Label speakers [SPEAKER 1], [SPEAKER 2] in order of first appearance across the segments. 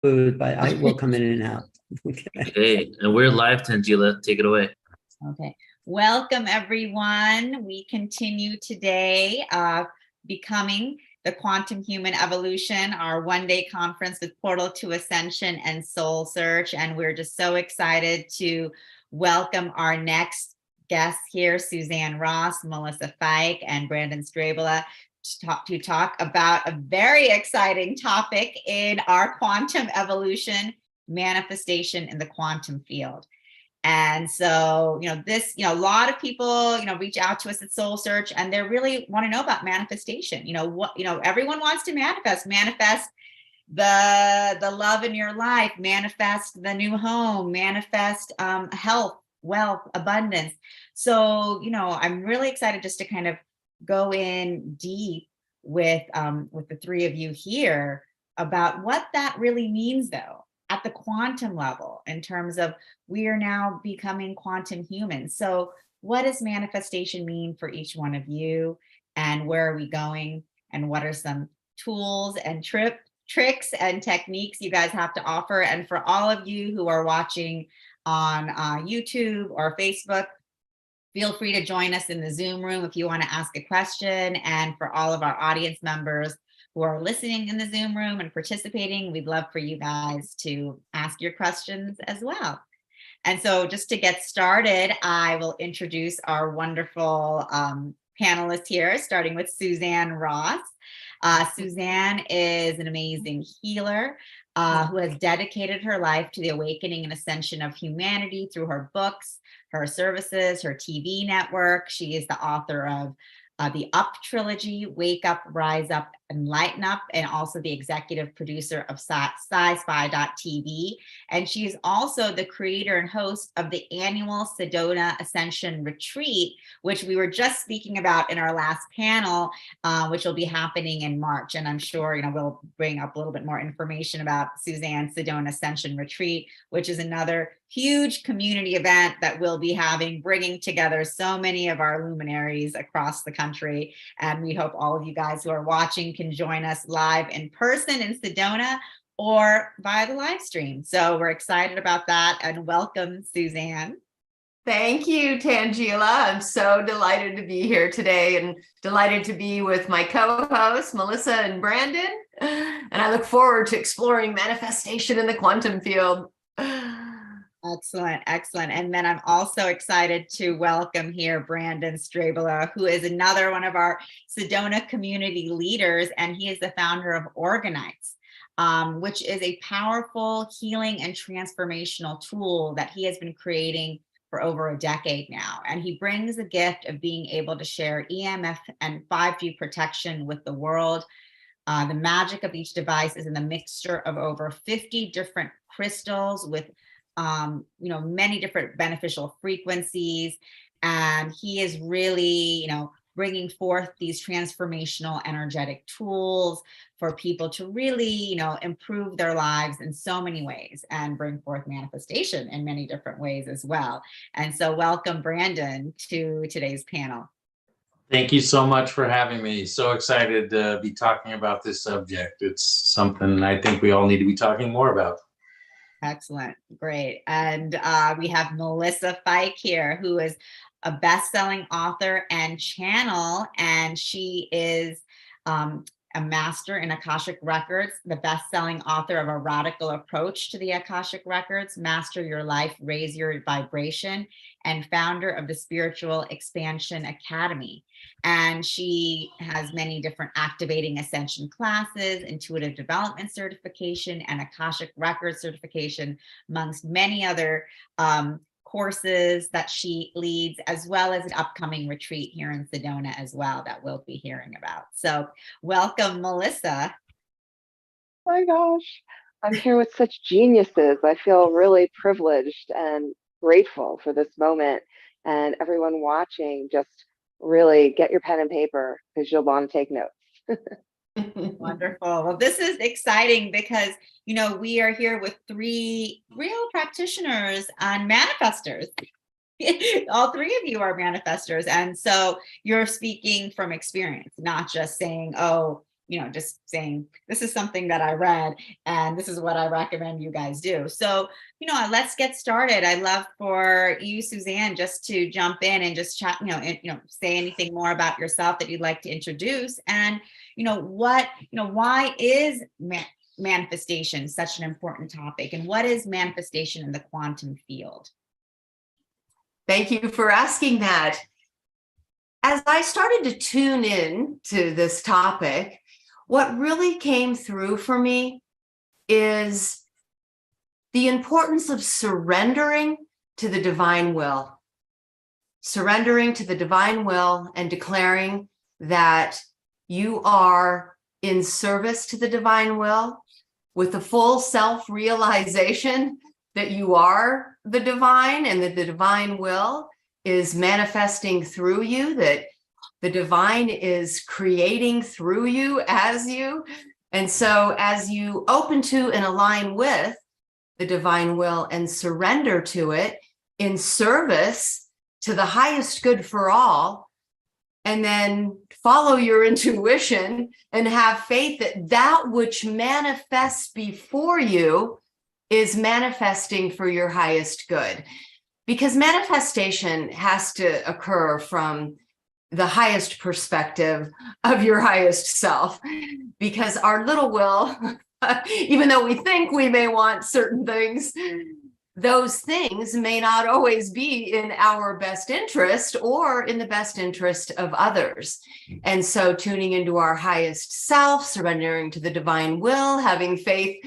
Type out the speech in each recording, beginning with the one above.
[SPEAKER 1] food, but I will come in and out. Okay.
[SPEAKER 2] Okay, and we're live, Tangela. Take it away.
[SPEAKER 3] Okay. Welcome, everyone. We continue today becoming the Quantum Human Evolution, our one-day conference with Portal to Ascension and Soul Search. And we're just so excited to welcome our next guests here, Suzanne Ross, Melissa Feick, and Brandon Strabala, to talk about a very exciting topic in our quantum evolution, manifestation in the quantum field. And so, a lot of people, reach out to us at Soul Search, and they really want to know about manifestation. Everyone wants to manifest the love in your life, manifest the new home, manifest health, wealth, abundance. So, I'm really excited just to kind of go in deep with the three of you here about what that really means, though, at the quantum level, in terms of we are now becoming quantum humans. So what does manifestation mean for each one of you, and where are we going, and what are some tools and tricks and techniques you guys have to offer? And for all of you who are watching on YouTube or Facebook, feel free to join us in the Zoom room if you want to ask a question. And for all of our audience members who are listening in the Zoom room and participating, we'd love for you guys to ask your questions as well. And so just to get started, I will introduce our wonderful panelists here, starting with Suzanne Ross. Suzanne is an amazing healer who has dedicated her life to the awakening and ascension of humanity through her books, her services, her TV network. She is the author of the Up trilogy, Wake Up, Rise Up, and Lighten Up, and also the executive producer of Sci-Fi.tv. And she is also the creator and host of the annual Sedona Ascension Retreat, which we were just speaking about in our last panel, which will be happening in March. And I'm sure, we'll bring up a little bit more information about Suzanne's Sedona Ascension Retreat, which is another huge community event that we'll be having, bringing together so many of our luminaries across the country. And we hope all of you guys who are watching can join us live in person in Sedona or via the live stream. So we're excited about that, and welcome, Suzanne.
[SPEAKER 4] Thank you, Tangela. I'm so delighted to be here today, and delighted to be with my co-hosts, Melissa and Brandon. And I look forward to exploring manifestation in the quantum field.
[SPEAKER 3] Excellent, excellent. And then I'm also excited to welcome here Brandon Strabala, who is another one of our Sedona community leaders, and he is the founder of Organites, which is a powerful healing and transformational tool that he has been creating for over a decade now. And he brings the gift of being able to share EMF and 5G protection with the world. The magic of each device is in the mixture of over 50 different crystals with many different beneficial frequencies. And he is really, bringing forth these transformational energetic tools for people to really, improve their lives in so many ways and bring forth manifestation in many different ways as well. And so welcome, Brandon, to today's panel.
[SPEAKER 5] Thank you so much for having me. So excited to be talking about this subject. It's something I think we all need to be talking more about.
[SPEAKER 3] Excellent. Great. And we have Melissa Feick here, who is a best-selling author and channel, and she is a master in Akashic Records, the best-selling author of A Radical Approach to the Akashic Records, Master Your Life, Raise Your Vibration, and founder of the Spiritual Expansion Academy. And she has many different activating ascension classes, intuitive development certification, and Akashic Records certification, amongst many other courses that she leads, as well as an upcoming retreat here in Sedona as well that we'll be hearing about. So welcome, Melissa.
[SPEAKER 6] Oh my gosh, I'm here with such geniuses. I feel really privileged and grateful for this moment. And everyone watching, just really get your pen and paper because you'll want to take notes.
[SPEAKER 3] Wonderful. Well, this is exciting because, we are here with three real practitioners and manifestors. All three of you are manifestors. And so you're speaking from experience, not just saying, oh, just saying, this is something that I read and this is what I recommend you guys do. So, let's get started. I'd love for you, Suzanne, just to jump in and just chat, say anything more about yourself that you'd like to introduce. And, why is manifestation such an important topic? And what is manifestation in the quantum field?
[SPEAKER 4] Thank you for asking that. As I started to tune in to this topic, what really came through for me is the importance of surrendering to the divine will. Surrendering to the divine will and declaring that you are in service to the divine will with the full self-realization that you are the divine and that the divine will is manifesting through you, that the divine is creating through you as you. And so as you open to and align with the divine will and surrender to it in service to the highest good for all, and then follow your intuition and have faith that that which manifests before you is manifesting for your highest good. Because manifestation has to occur from the highest perspective of your highest self, because our little will, even though we think we may want certain things, those things may not always be in our best interest or in the best interest of others. And so tuning into our highest self, surrendering to the divine will, having faith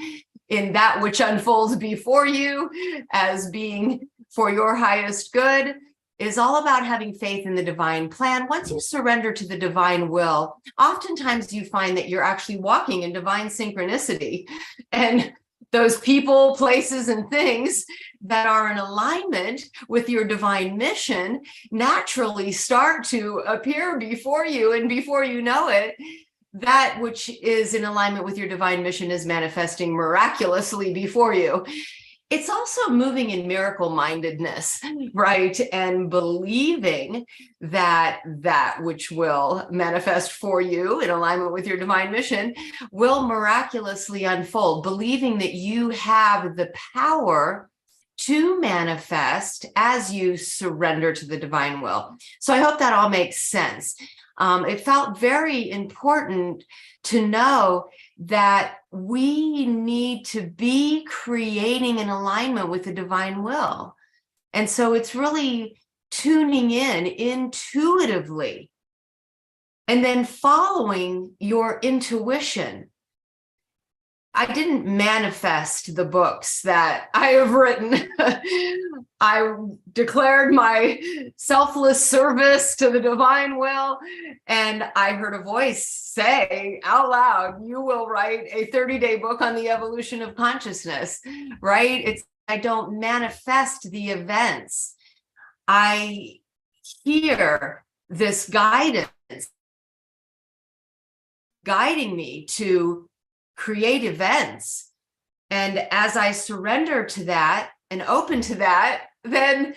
[SPEAKER 4] in that which unfolds before you as being for your highest good, is all about having faith in the divine plan. Once you surrender to the divine will, oftentimes you find that you're actually walking in divine synchronicity, and those people, places, and things that are in alignment with your divine mission naturally start to appear before you, and before you know it, that which is in alignment with your divine mission is manifesting miraculously before you. It's also moving in miracle mindedness, right? And believing that that which will manifest for you in alignment with your divine mission will miraculously unfold, believing that you have the power to manifest as you surrender to the divine will. So I hope that all makes sense. It felt very important to know that we need to be creating an alignment with the divine will. And so it's really tuning in intuitively and then following your intuition. I didn't manifest the books that I have written. I declared my selfless service to the divine will, and I heard a voice say out loud, you will write a 30-day book on the evolution of consciousness, right? I don't manifest the events. I hear this guidance guiding me to create events. And as I surrender to that and open to that, then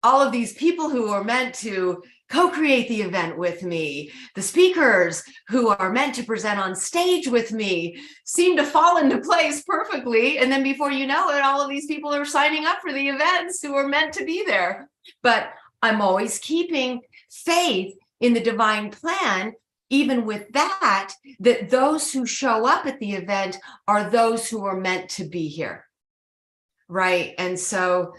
[SPEAKER 4] all of these people who are meant to co-create the event with me, the speakers who are meant to present on stage with me, seem to fall into place perfectly. And then before you know it, all of these people are signing up for the events who are meant to be there. But I'm always keeping faith in the divine plan, even with that those who show up at the event are those who are meant to be here, right? And so,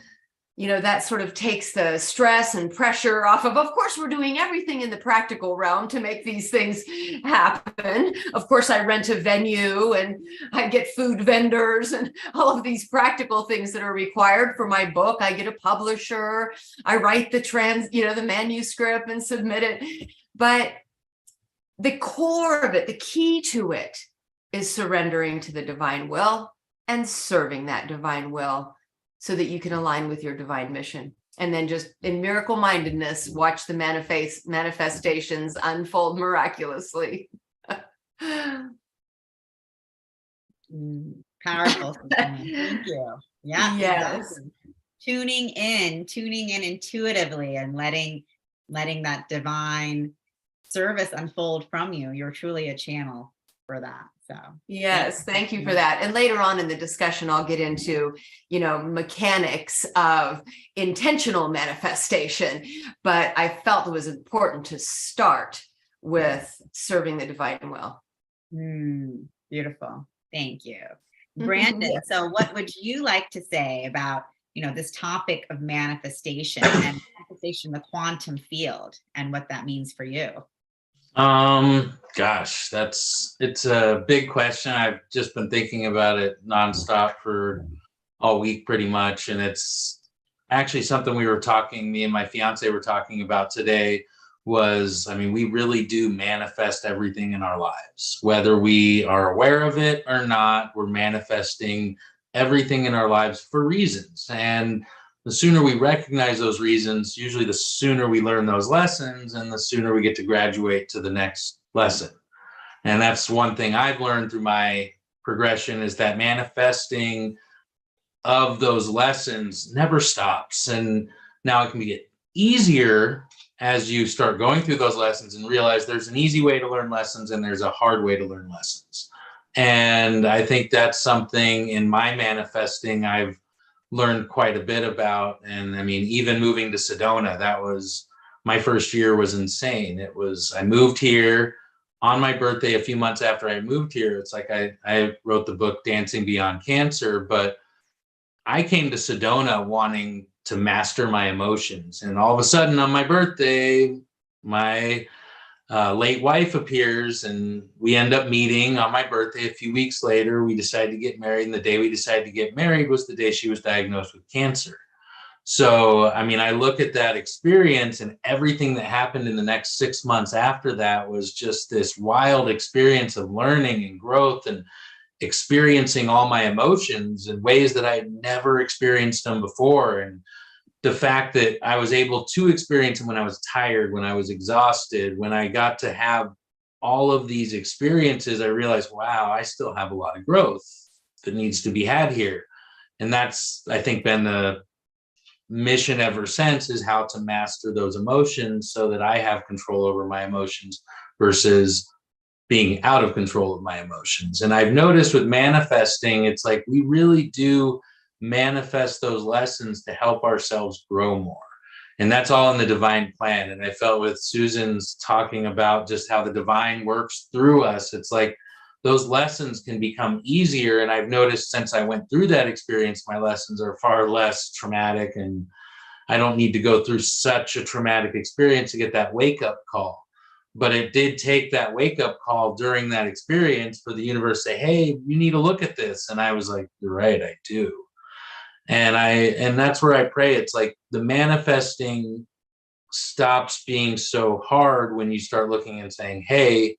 [SPEAKER 4] that sort of takes the stress and pressure off of course, we're doing everything in the practical realm to make these things happen. Of course, I rent a venue and I get food vendors and all of these practical things that are required for my book. I get a publisher, I write the manuscript and submit it. But the core of it, the key to it, is surrendering to the divine will and serving that divine will so that you can align with your divine mission. And then just in miracle mindedness, watch the manifestations unfold miraculously.
[SPEAKER 3] Powerful. Thank you. Yeah.
[SPEAKER 4] Yes.
[SPEAKER 3] Exactly. Tuning in intuitively and letting that divine service unfold from you. You're truly a channel for that. So
[SPEAKER 4] yes, thank you for that. And later on in the discussion, I'll get into, mechanics of intentional manifestation. But I felt it was important to start with serving the divine will.
[SPEAKER 3] Beautiful. Thank you. Brandon, so what would you like to say about, this topic of manifestation and manifestation in the quantum field and what that means for you?
[SPEAKER 5] Gosh, it's a big question. I've just been thinking about it nonstop for all week pretty much. And it's actually something me and my fiance were talking about today was, we really do manifest everything in our lives, whether we are aware of it or not. We're manifesting everything in our lives for reasons. And the sooner we recognize those reasons, usually the sooner we learn those lessons and the sooner we get to graduate to the next lesson. And that's one thing I've learned through my progression, is that manifesting of those lessons never stops. And now it can get easier as you start going through those lessons and realize there's an easy way to learn lessons and there's a hard way to learn lessons. And I think that's something in my manifesting I've learned quite a bit about. And even moving to Sedona, that was my first year, was insane. I moved here on my birthday a few months after I moved here. It's like I wrote the book Dancing Beyond Cancer, but I came to Sedona wanting to master my emotions. And all of a sudden on my birthday, my late wife appears and we end up meeting on my birthday. A few weeks later, we decided to get married. And the day we decided to get married was the day she was diagnosed with cancer. So, I look at that experience, and everything that happened in the next 6 months after that was just this wild experience of learning and growth and experiencing all my emotions in ways that I had never experienced them before. And the fact that I was able to experience them when I was tired, when I was exhausted, when I got to have all of these experiences, I realized, wow, I still have a lot of growth that needs to be had here. And that's, I think, been the mission ever since, is how to master those emotions so that I have control over my emotions versus being out of control of my emotions. And I've noticed with manifesting, it's like we really do manifest those lessons to help ourselves grow more. And that's all in the divine plan. And I felt with Susan's talking about just how the divine works through us, it's like those lessons can become easier. And I've noticed since I went through that experience, my lessons are far less traumatic, and I don't need to go through such a traumatic experience to get that wake-up call. But it did take that wake-up call during that experience for the universe to say, hey, you need to look at this. And I was like, you're right, I do. And that's where I pray. It's like the manifesting stops being so hard when you start looking and saying, hey,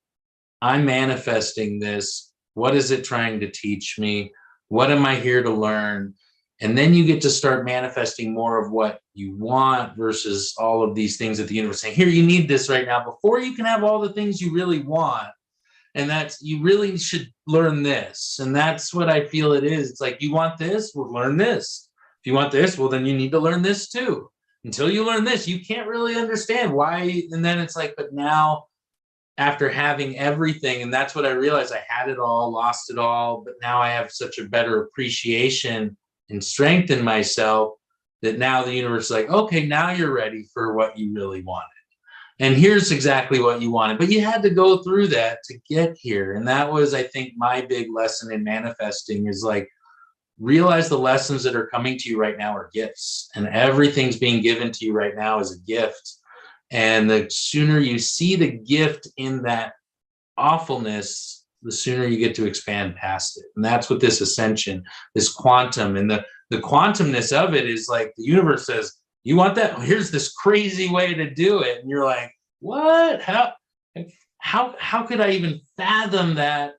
[SPEAKER 5] I'm manifesting this. What is it trying to teach me? What am I here to learn? And then you get to start manifesting more of what you want versus all of these things that the universe is saying, here, you need this right now before you can have all the things you really want. And that's, you really should learn this. And that's what I feel it is. It's like, you want this? Well, learn this. If you want this, well, then you need to learn this too. Until you learn this, you can't really understand why. And then it's like, but now after having everything, and that's what I realized, I had it all, lost it all, but now I have such a better appreciation and strength in myself that now the universe is like, okay, now you're ready for what you really wanted. And here's exactly what you wanted, but you had to go through that to get here. And that was, I think, my big lesson in manifesting is like, realize the lessons that are coming to you right now are gifts, and everything's being given to you right now is a gift. And the sooner you see the gift in that awfulness, the sooner you get to expand past it. And that's what this ascension, this quantum, and the quantumness of it is like the universe says, you want that? Well, here's this crazy way to do it. And you're like, what? How could I even fathom that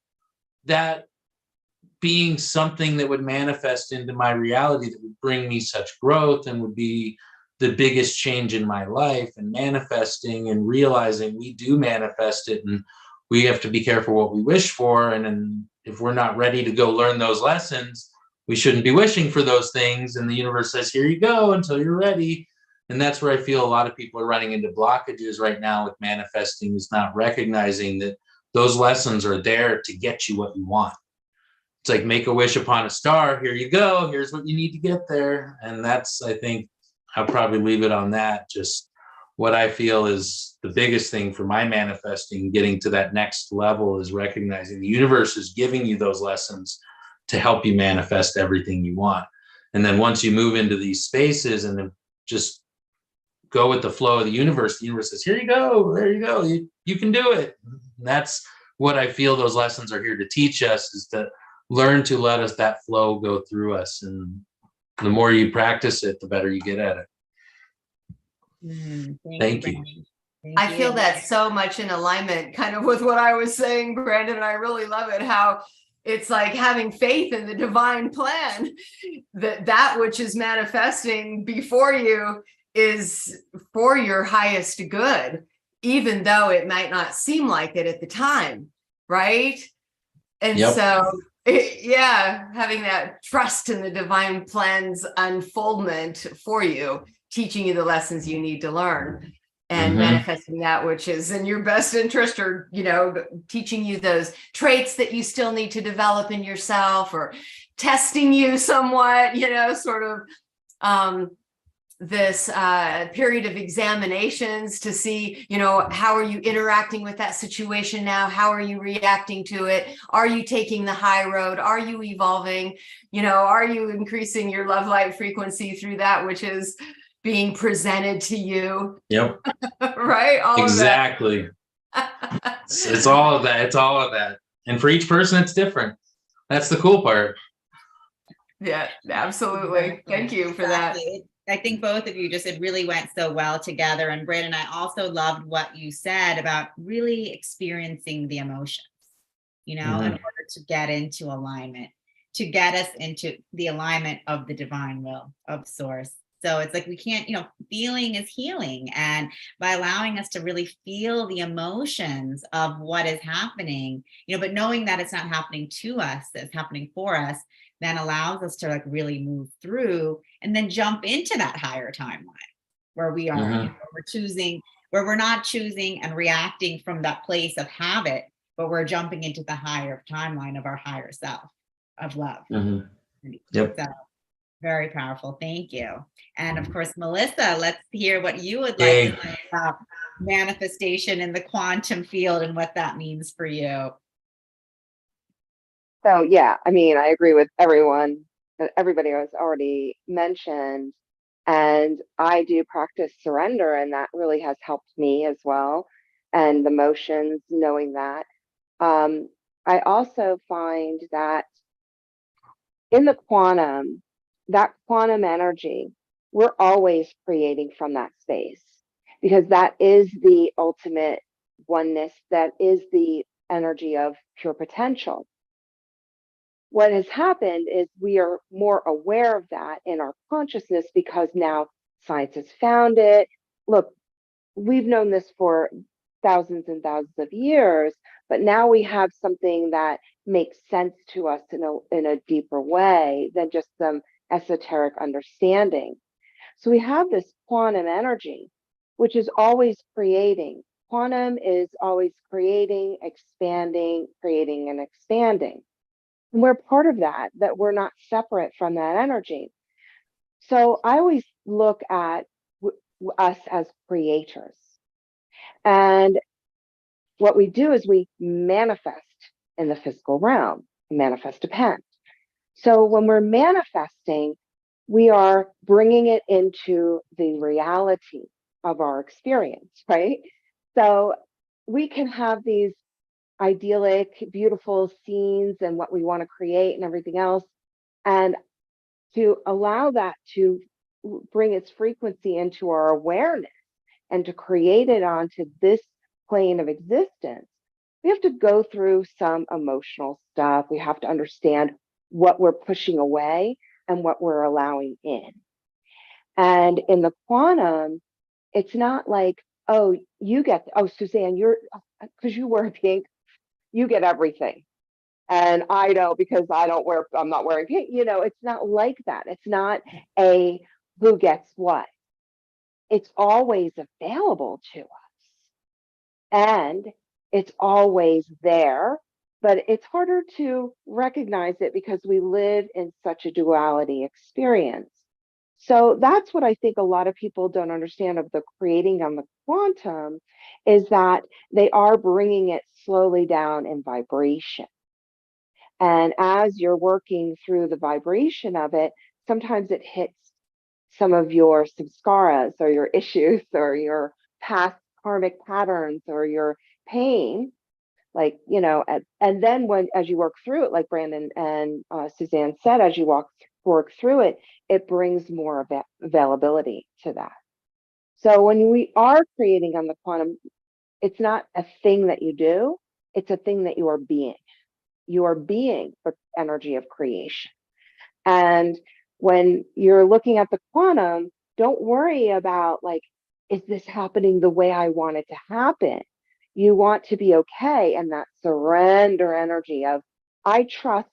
[SPEAKER 5] being something that would manifest into my reality that would bring me such growth and would be the biggest change in my life? And manifesting and realizing we do manifest it, and we have to be careful what we wish for. And then if we're not ready to go learn those lessons, we shouldn't be wishing for those things. And the universe says, here you go until you're ready. And that's where I feel a lot of people are running into blockages right now with manifesting, is not recognizing that those lessons are there to get you what you want. It's like make a wish upon a star. Here you go. Here's what you need to get there. And that's, I think, I'll probably leave it on that. Just what I feel is the biggest thing for my manifesting, getting to that next level, is recognizing the universe is giving you those lessons to help you manifest everything you want. And then once you move into these spaces and then just go with the flow of the universe says, here you go, there you go, you can do it. And that's what I feel those lessons are here to teach us, is to learn to let us, that flow go through us. And the more you practice it, the better you get at it. Thank you.
[SPEAKER 3] Brandon.
[SPEAKER 4] I feel that so much in alignment kind of with what I was saying, Brandon, and I really love it, how it's like having faith in the divine plan, that which is manifesting before you is for your highest good, even though it might not seem like it at the time, right? And so, having that trust in the divine plan's unfoldment for you, teaching you the lessons you need to learn, and manifesting that which is in your best interest, or, teaching you those traits that you still need to develop in yourself, or testing you somewhat, sort of this period of examinations to see, how are you interacting with that situation now? How are you reacting to it? Are you taking the high road? Are you evolving? Are you increasing your love light frequency through that which is being presented to you?
[SPEAKER 5] Yep.
[SPEAKER 4] Right?
[SPEAKER 5] Exactly. It's all of that. It's all of that. And for each person, it's different. That's the cool part.
[SPEAKER 4] Yeah, absolutely. Thank you for that.
[SPEAKER 3] I think both of you it really went so well together. And Brandon, I also loved what you said about really experiencing the emotions, in order to get into alignment, to get us into the alignment of the divine will of source. So it's like we can't, feeling is healing. And by allowing us to really feel the emotions of what is happening, but knowing that it's not happening to us, it's happening for us, then allows us to really move through and then jump into that higher timeline where we are, where we're not choosing and reacting from that place of habit, but we're jumping into the higher timeline of our higher self of love.
[SPEAKER 5] Yep.
[SPEAKER 3] So, very powerful. Thank you. And of course, Melissa, let's hear what you would like to say about manifestation in the quantum field and what that means for you.
[SPEAKER 6] So yeah, I agree with everybody has already mentioned, and I do practice surrender, and that really has helped me as well. And the motions, knowing that. I also find that in the quantum, that quantum energy, we're always creating from that space, because that is the ultimate oneness, that is the energy of pure potential. What has happened is we are more aware of that in our consciousness because now science has found it. Look, we've known this for thousands and thousands of years, but now we have something that makes sense to us in a deeper way than just some esoteric understanding. So we have this quantum energy, which is always creating. Quantum is always creating, expanding, creating, and expanding. And we're part of that we're not separate from that energy. So I always look at us as creators. And what we do is we manifest in the physical realm, manifest depend. So when we're manifesting, we are bringing it into the reality of our experience, right? So we can have these idyllic, beautiful scenes and what we want to create and everything else. And to allow that to bring its frequency into our awareness and to create it onto this plane of existence, we have to go through some emotional stuff. We have to understand what we're pushing away and what we're allowing in. And in the quantum, it's not like, oh, Suzanne, because you wear pink, you get everything. And I don't, because I'm not wearing pink. It's not like that. It's not a who gets what. it's always available to us. And it's always there, but it's harder to recognize it because we live in such a duality experience. So that's what I think a lot of people don't understand of the creating on the quantum, is that they are bringing it slowly down in vibration. And as you're working through the vibration of it, sometimes it hits some of your samskaras or your issues or your past karmic patterns or your pain, like, you know, and then as you work through it, like Brandon and Suzanne said, as you work through it, it brings more availability to that. So when we are creating on the quantum, it's not a thing that you do, it's a thing that you are being. You are being the energy of creation. And when you're looking at the quantum, don't worry about, like, is this happening the way I want it to happen? You want to be okay. And that surrender energy of, I trust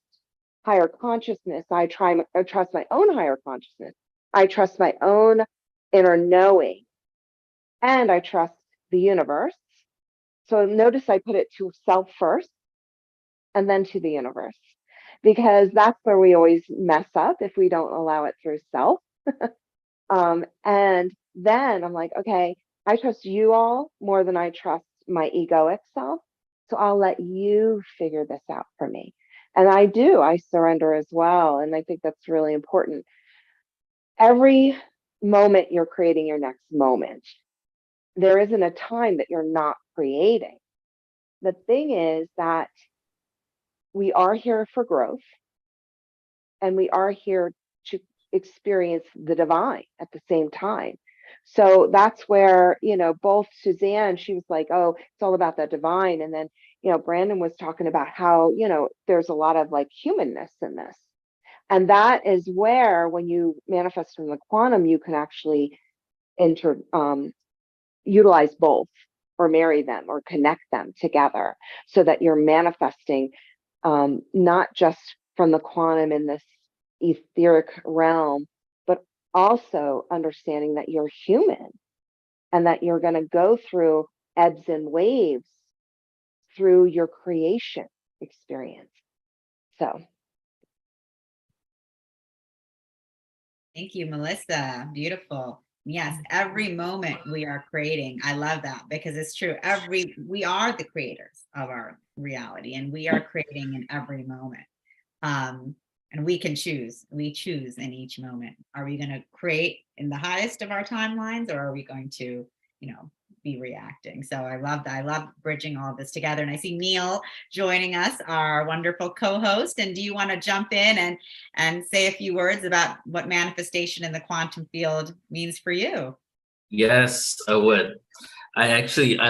[SPEAKER 6] higher consciousness. I trust my own higher consciousness. I trust my own inner knowing. And I trust the universe. So notice I put it to self first and then to the universe, because that's where we always mess up if we don't allow it through self. And then I'm like, okay, I trust you all more than I trust my egoic self. So I'll let you figure this out for me. And I surrender as well. And I think that's really important. Every moment you're creating your next moment, there isn't a time that you're not creating. The thing is that we are here for growth, and we are here to experience the divine at the same time. So that's where, you know, both Suzanne, she was like, oh, it's all about the divine. And then, you know, Brandon was talking about how, you know, there's a lot of like humanness in this. And that is where, when you manifest from the quantum, you can actually utilize both, or marry them, or connect them together, so that you're manifesting not just from the quantum in this etheric realm, but also understanding that you're human and that you're going to go through ebbs and waves through your creation experience. So.
[SPEAKER 3] Thank you, Melissa. Beautiful. Yes, every moment we are creating. I love that, because it's true. We are the creators of our reality, and we are creating in every moment. And we can choose. We choose in each moment. Are we going to create in the highest of our timelines, or are we going to, you know, be reacting? So I love that. I love bridging all of this together. And I see Neil joining us, our wonderful co-host. And do you want to jump in and say a few words about what manifestation in the quantum field means for you?
[SPEAKER 2] Yes, I would. I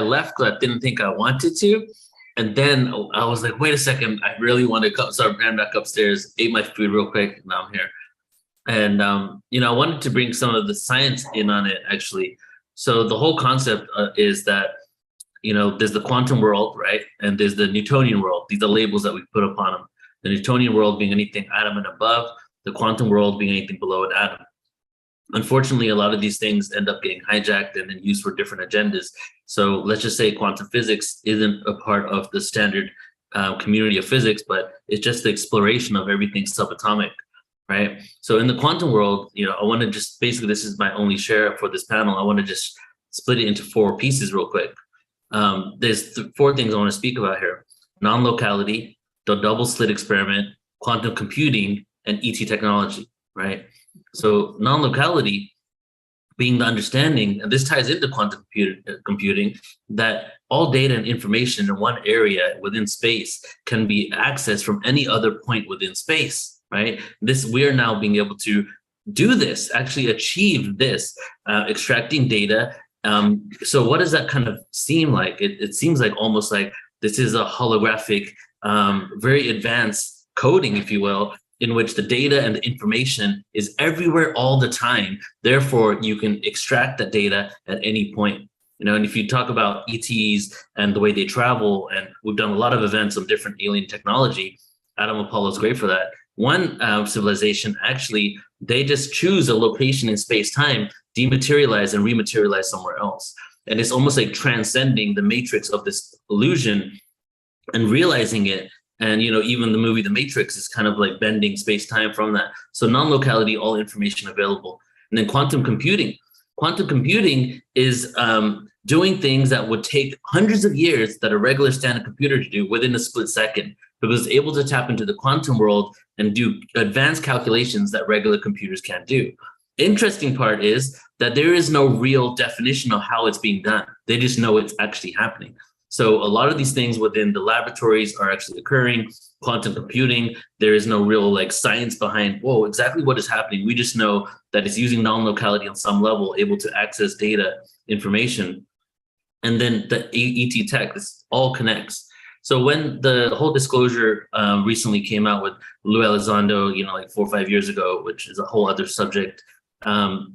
[SPEAKER 2] left because I didn't think I wanted to. And then I was like, wait a second, I really want to come. So I ran back upstairs, ate my food real quick, and now I'm here. And, you know, I wanted to bring some of the science in on it, actually. So the whole concept is that, you know, there's the quantum world, right? And there's the Newtonian world. These are labels that we put upon them. The Newtonian world being anything atom and above, the quantum world being anything below an atom. Unfortunately, a lot of these things end up getting hijacked and then used for different agendas. So let's just say quantum physics isn't a part of the standard community of physics, but it's just the exploration of everything subatomic, right? So in the quantum world, you know, I want to just, basically, this is my only share for this panel. I want to just split it into 4 pieces real quick. There's 4 things I want to speak about here: non-locality, the double slit experiment, quantum computing, and ET technology, right? So non-locality being the understanding, and this ties into quantum computing, that all data and information in one area within space can be accessed from any other point within space, right? We are now being able to do this, actually achieve this, extracting data. So what does that kind of seem like? It seems like almost like this is a holographic, very advanced coding, if you will, in which the data and the information is everywhere all the time. Therefore, you can extract that data at any point. You know, and if you talk about ETs and the way they travel, and we've done a lot of events on different alien technology, Adam Apollo is great for that. One civilization, actually, they just choose a location in space-time dematerialize and rematerialize somewhere else. And it's almost like transcending the matrix of this illusion and realizing it. And, even the movie The Matrix is kind of like bending space-time from that. So non-locality, all information available. And then quantum computing. Quantum computing is doing things that would take hundreds of years that a regular standard computer to do within a split second, because it's able to tap into the quantum world and do advanced calculations that regular computers can't do. Interesting part is that there is no real definition of how it's being done. They just know it's actually happening. So a lot of these things within the laboratories are actually occurring. Quantum computing, there is no real like science behind, whoa, exactly what is happening. We just know that it's using non-locality on some level, able to access data, information. And then the ET tech, this all connects. So when the whole disclosure recently came out with Lou Elizondo, like 4 or 5 years ago, which is a whole other subject,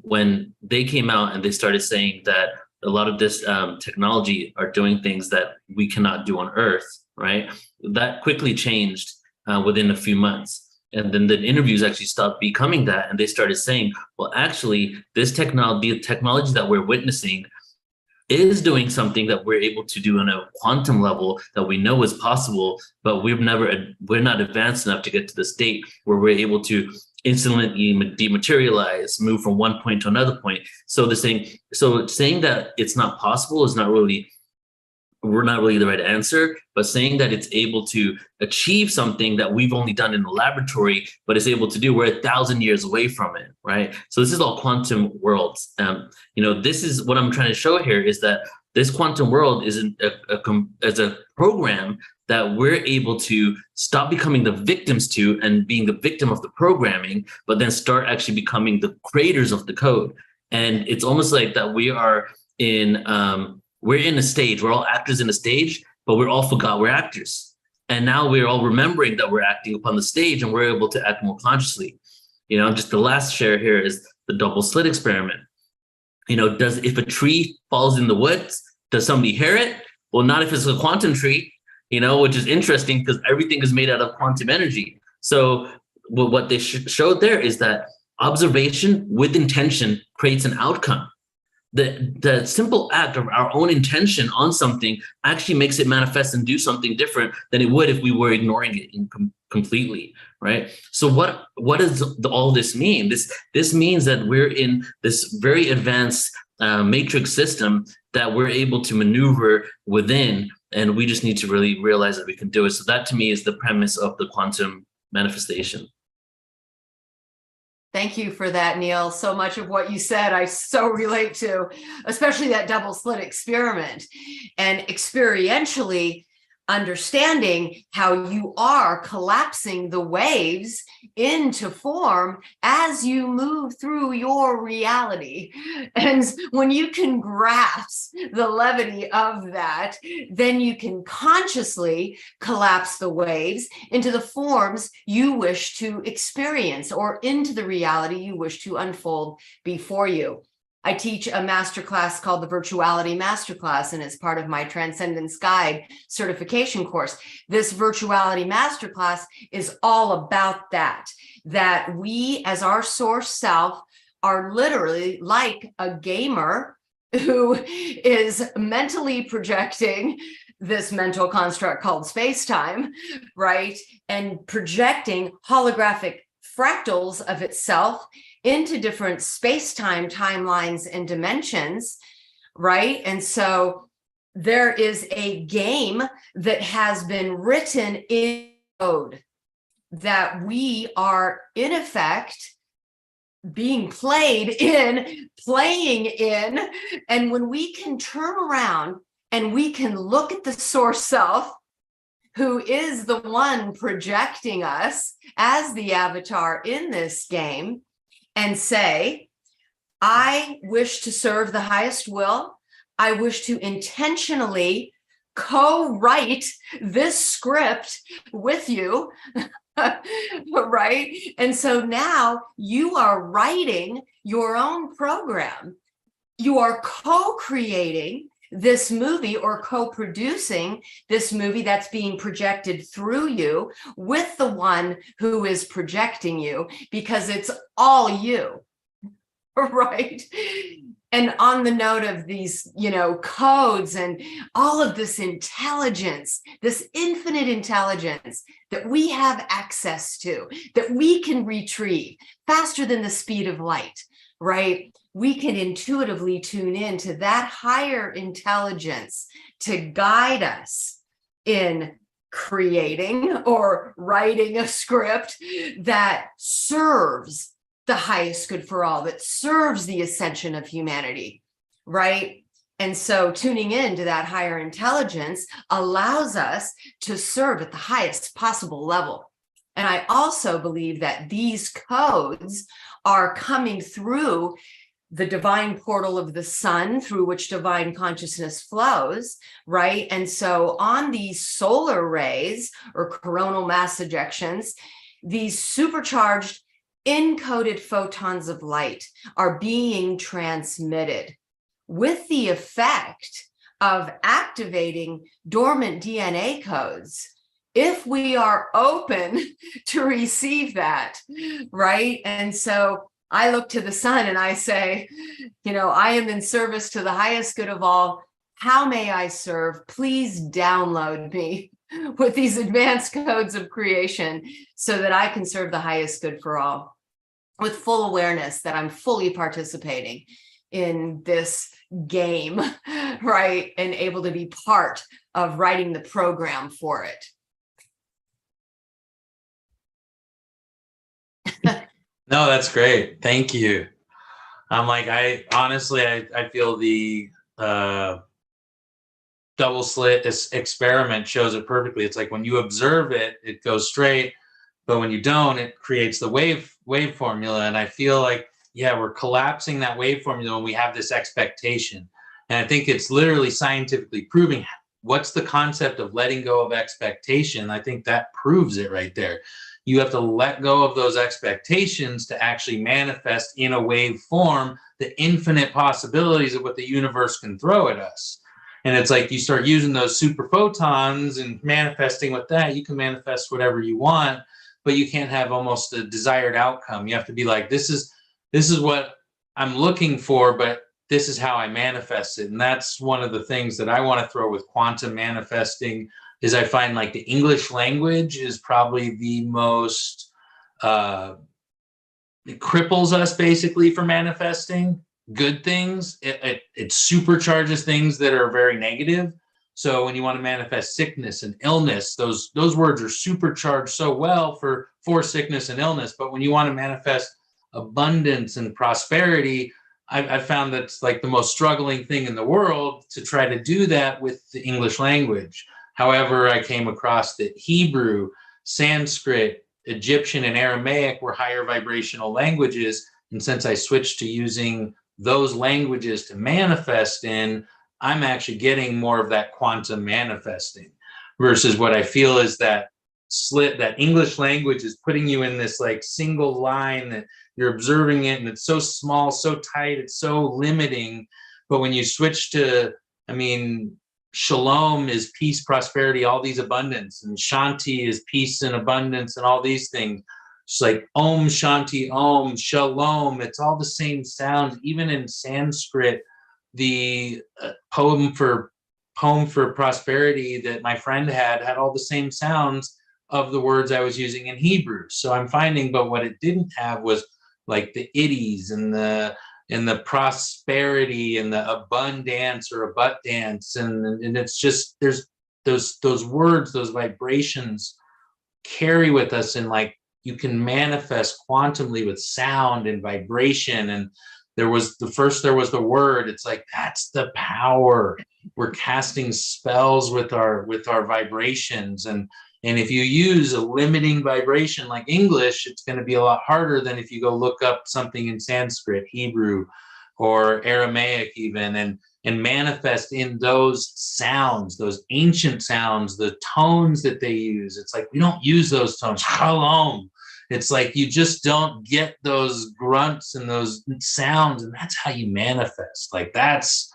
[SPEAKER 2] when they came out and they started saying that a lot of this technology are doing things that we cannot do on Earth, right? That quickly changed within a few months. And then the interviews actually stopped becoming that. And they started saying, well, actually, this technology, the technology that we're witnessing is doing something that we're able to do on a quantum level that we know is possible, but we're not advanced enough to get to the state where we're able to instantly dematerialize, move from one point to another point. So saying that it's not possible is not really the right answer, but saying that it's able to achieve something that we've only done in the laboratory, but it's able to do, we're 1,000 years away from it, right? So this is all quantum worlds. This is what I'm trying to show here, is that this quantum world is as a program that we're able to stop becoming the victims to and being the victim of the programming, but then start actually becoming the creators of the code. And it's almost like that we're in a stage, we're all actors in a stage, but we're all forgot we're actors. And now we're all remembering that we're acting upon the stage and we're able to act more consciously. Just the last share here is the double slit experiment. If a tree falls in the woods, does somebody hear it? Well, not if it's a quantum tree, which is interesting because everything is made out of quantum energy. So what they showed there is that observation with intention creates an outcome. The simple act of our own intention on something actually makes it manifest and do something different than it would if we were ignoring it completely, right? So what does all this mean? This means that we're in this very advanced matrix system that we're able to maneuver within, and we just need to really realize that we can do it. So that to me is the premise of the quantum manifestation.
[SPEAKER 4] Thank you for that, Neil. So much of what you said, I so relate to, especially that double slit experiment and experientially understanding how you are collapsing the waves into form as you move through your reality. And when you can grasp the levity of that, then you can consciously collapse the waves into the forms you wish to experience or into the reality you wish to unfold before you. I teach a masterclass called the Virtuality Masterclass, and it's part of my Transcendence Guide certification course. This Virtuality Masterclass is all about that we as our source self are literally like a gamer who is mentally projecting this mental construct called space-time, right? And projecting holographic fractals of itself into different space-time timelines and dimensions, right? And so there is a game that has been written in code that we are in effect being playing in. And when we can turn around and we can look at the source self, who is the one projecting us as the avatar in this game, and say, I wish to serve the highest will. I wish to intentionally co-write this script with you, right? And so now you are writing your own program. You are co-creating this movie or co-producing this movie that's being projected through you with the one who is projecting you, because it's all you, right? And on the note of these, codes and all of this intelligence, this infinite intelligence that we have access to, that we can retrieve faster than the speed of light, right? We can intuitively tune in to that higher intelligence to guide us in creating or writing a script that serves the highest good for all, that serves the ascension of humanity, right? And so tuning in to that higher intelligence allows us to serve at the highest possible level. And I also believe that these codes are coming through the divine portal of the sun through which divine consciousness flows, right? And so on these solar rays or coronal mass ejections, these supercharged encoded photons of light are being transmitted with the effect of activating dormant DNA codes if we are open to receive that, right? And so I look to the sun and I say, I am in service to the highest good of all. How may I serve? Please download me with these advanced codes of creation so that I can serve the highest good for all, with full awareness that I'm fully participating in this game, right? And able to be part of writing the program for it.
[SPEAKER 5] No, that's great. Thank you. I'm like, I feel the double slit experiment shows it perfectly. It's like when you observe it, it goes straight, but when you don't, it creates the wave formula. And I feel like, yeah, we're collapsing that wave formula when we have this expectation. And I think it's literally scientifically proving what's the concept of letting go of expectation. I think that proves it right there. You have to let go of those expectations to actually manifest in a wave form the infinite possibilities of what the universe can throw at us. And it's like you start using those super photons and manifesting with that, you can manifest whatever you want, but you can't have almost a desired outcome. You have to be like, this is what I'm looking for, but this is how I manifest it. And that's one of the things that I want to throw with quantum manifesting is I find like the English language is probably the most, it cripples us basically for manifesting good things. It supercharges things that are very negative. So when you want to manifest sickness and illness, those words are supercharged so well for sickness and illness. But when you want to manifest abundance and prosperity, I've found that's like the most struggling thing in the world to try to do that with the English language. However, I came across that Hebrew, Sanskrit, Egyptian, and Aramaic were higher vibrational languages. And since I switched to using those languages to manifest in, I'm actually getting more of that quantum manifesting versus what I feel is that English language is putting you in this like single line that you're observing it and it's so small, so tight, it's so limiting. But when you switch to, Shalom is peace, prosperity, all these abundance, and Shanti is peace and abundance and all these things. It's like Om Shanti Om, Shalom. It's all the same sounds. Even in Sanskrit, the poem for prosperity that my friend had all the same sounds of the words I was using in Hebrew. So I'm finding, but what it didn't have was like the iddies and the prosperity and the abundance or abundance. And it's just, there's those words, those vibrations carry with us. And like, you can manifest quantumly with sound and vibration. And there was the word, it's like, that's the power. We're casting spells with our vibrations. And if you use a limiting vibration like English, it's going to be a lot harder than if you go look up something in Sanskrit, Hebrew, or Aramaic even, and manifest in those sounds, those ancient sounds, the tones that they use. It's like, we don't use those tones. Shalom. It's like you just don't get those grunts and those sounds, and that's how you manifest. Like that's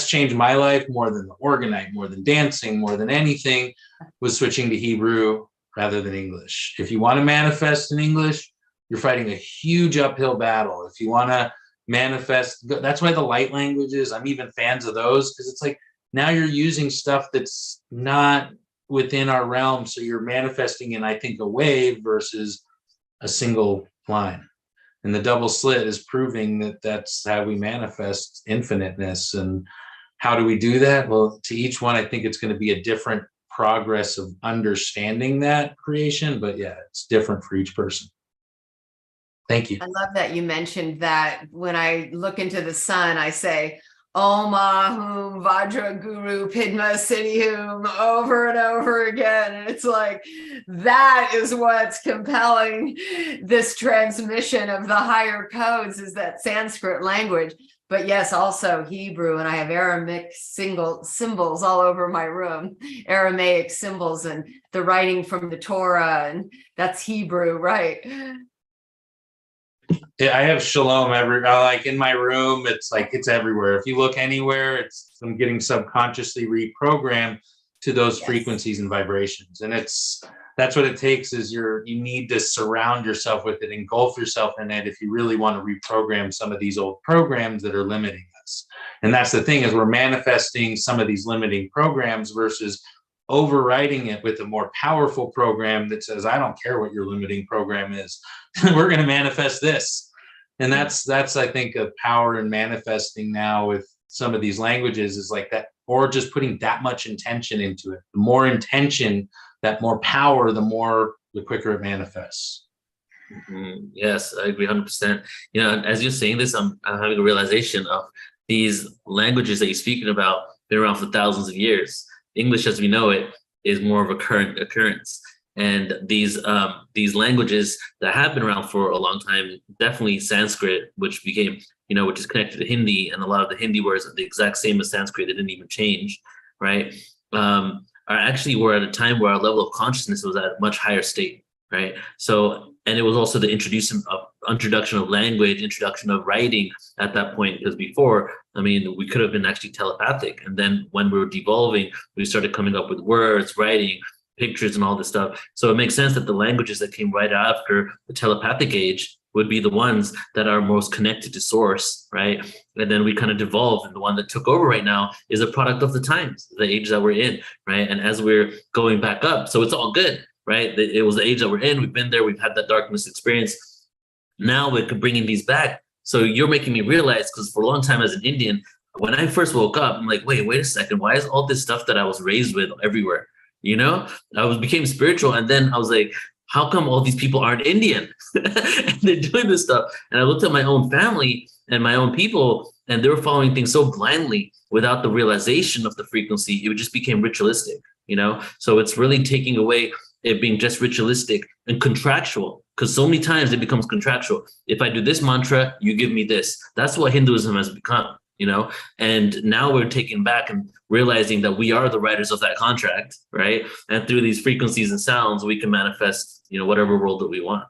[SPEAKER 5] changed my life more than the orgonite, more than dancing, more than anything, was switching to Hebrew rather than English. If you want to manifest in English, you're fighting a huge uphill battle. If you want to manifest. That's why the light languages, I'm even fans of those, because it's like now you're using stuff that's not within our realm. So you're manifesting in, I think, a wave versus a single line. And the double slit is proving that that's how we manifest infiniteness. And how do we do that? Well, to each one, I think it's going to be a different progress of understanding that creation. But yeah, it's different for each person. Thank you.
[SPEAKER 4] I love that you mentioned that. When I look into the sun, I say, Om Ahum Vajra Guru Pidma Siddhihum over and over again. And it's like, that is what's compelling this transmission of the higher codes, is that Sanskrit language. But yes, also Hebrew, and I have Aramaic symbols all over my room, Aramaic symbols, and the writing from the Torah, and that's Hebrew, right?
[SPEAKER 5] Yeah, I have shalom like in my room. It's like it's everywhere. If you look anywhere, I'm getting subconsciously reprogrammed to those frequencies and vibrations. And that's what it takes, is you need to surround yourself with it, engulf yourself in it, if you really want to reprogram some of these old programs that are limiting us. And that's the thing, is we're manifesting some of these limiting programs versus overriding it with a more powerful program that says, I don't care what your limiting program is. We're going to manifest this. And that's I think a power in manifesting now with some of these languages, is like that, or just putting that much intention into it. The more intention, that more power, the quicker it manifests.
[SPEAKER 2] Mm-hmm. Yes, I agree 100%. You know, as you're saying this, I'm having a realization of these languages that you're speaking about been around for thousands of years. English as we know it is more of a current occurrence. And these languages that have been around for a long time, definitely Sanskrit, which became, which is connected to Hindi, and a lot of the Hindi words are the exact same as Sanskrit, they didn't even change, right? Are actually, we're at a time where our level of consciousness was at a much higher state, right? So, and it was also the introduction of language, introduction of writing at that point, because before, we could have been actually telepathic. And then when we were devolving, we started coming up with words, writing, pictures, and all this stuff. So it makes sense that the languages that came right after the telepathic age would be the ones that are most connected to source, right? And then we kind of devolved, and the one that took over right now is a product of the times, the age that we're in, right? And as we're going back up, so it's all good, right? It was the age that we're in. We've been there. We've had that darkness experience. Now we're bringing these back. So you're making me realize, because for a long time as an Indian, when I first woke up, I'm like, wait a second. Why is all this stuff that I was raised with everywhere? Became spiritual. And then I was like, how come all these people aren't Indian? And they're doing this stuff. And I looked at my own family and my own people, and they were following things so blindly without the realization of the frequency. It just became ritualistic, So it's really taking away it being just ritualistic and contractual, because so many times it becomes contractual. If I do this mantra, you give me this. That's what Hinduism has become, and now we're taking back and realizing that we are the writers of that contract, right? And through these frequencies and sounds, we can manifest, whatever world that we want.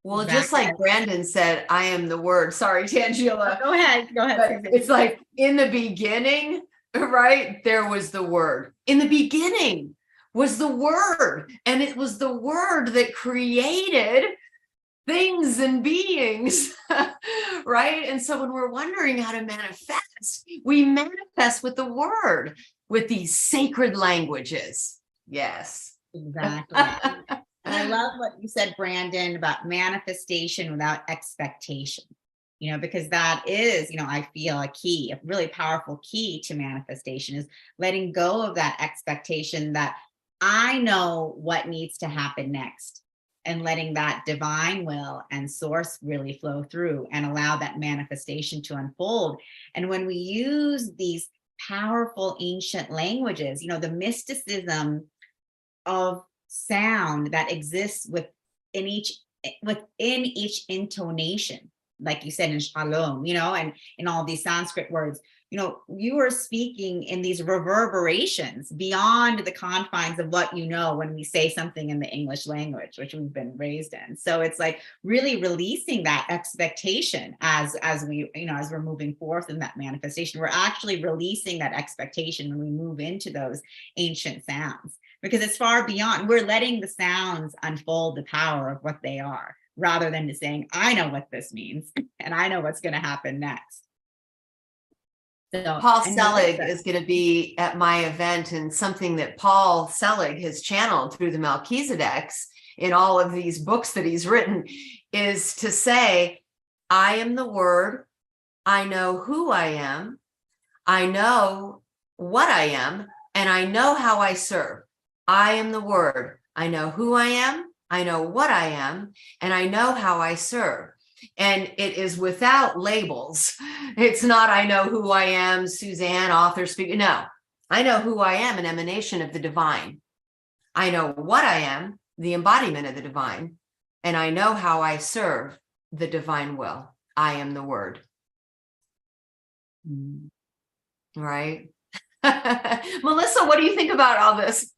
[SPEAKER 4] Well, just like Brandon said, I am the word. Sorry, Tangela.
[SPEAKER 3] Go ahead.
[SPEAKER 4] But it's like, in the beginning, right? There was the word. In the beginning was the word, and it was the word that created things and beings, right? And so when we're wondering how to manifest, we manifest with the word, with these sacred languages. Yes.
[SPEAKER 3] Exactly. And I love what you said, Brandon, about manifestation without expectation, because that is, I feel a really powerful key to manifestation, is letting go of that expectation that I know what needs to happen next, and letting that divine will and source really flow through and allow that manifestation to unfold. And when we use these powerful ancient languages, the mysticism of sound that exists within each intonation, like you said in Shalom, and in all these Sanskrit words, you are speaking in these reverberations beyond the confines of what when we say something in the English language, which we've been raised in. So it's like really releasing that expectation as we're moving forth in that manifestation. We're actually releasing that expectation when we move into those ancient sounds, because it's far beyond. We're letting the sounds unfold the power of what they are. rather than just saying, I know what this means and I know what's going to happen next. So,
[SPEAKER 4] Paul
[SPEAKER 3] and
[SPEAKER 4] Selig
[SPEAKER 3] Melissa-
[SPEAKER 4] is going to be at my event, and something that Paul Selig has channeled through the Melchizedeks in all of these books that he's written is to say, I am the Word. I know who I am. I know what I am, and I know how I serve. I am the Word. I know who I am. I know what I am, and I know how I serve. And it is without labels. It's not, I know who I am, Suzanne, author, speaker. No, I know who I am, an emanation of the divine. I know what I am, the embodiment of the divine. And I know how I serve the divine will. I am the Word. Right? Melissa, what do you think about all this?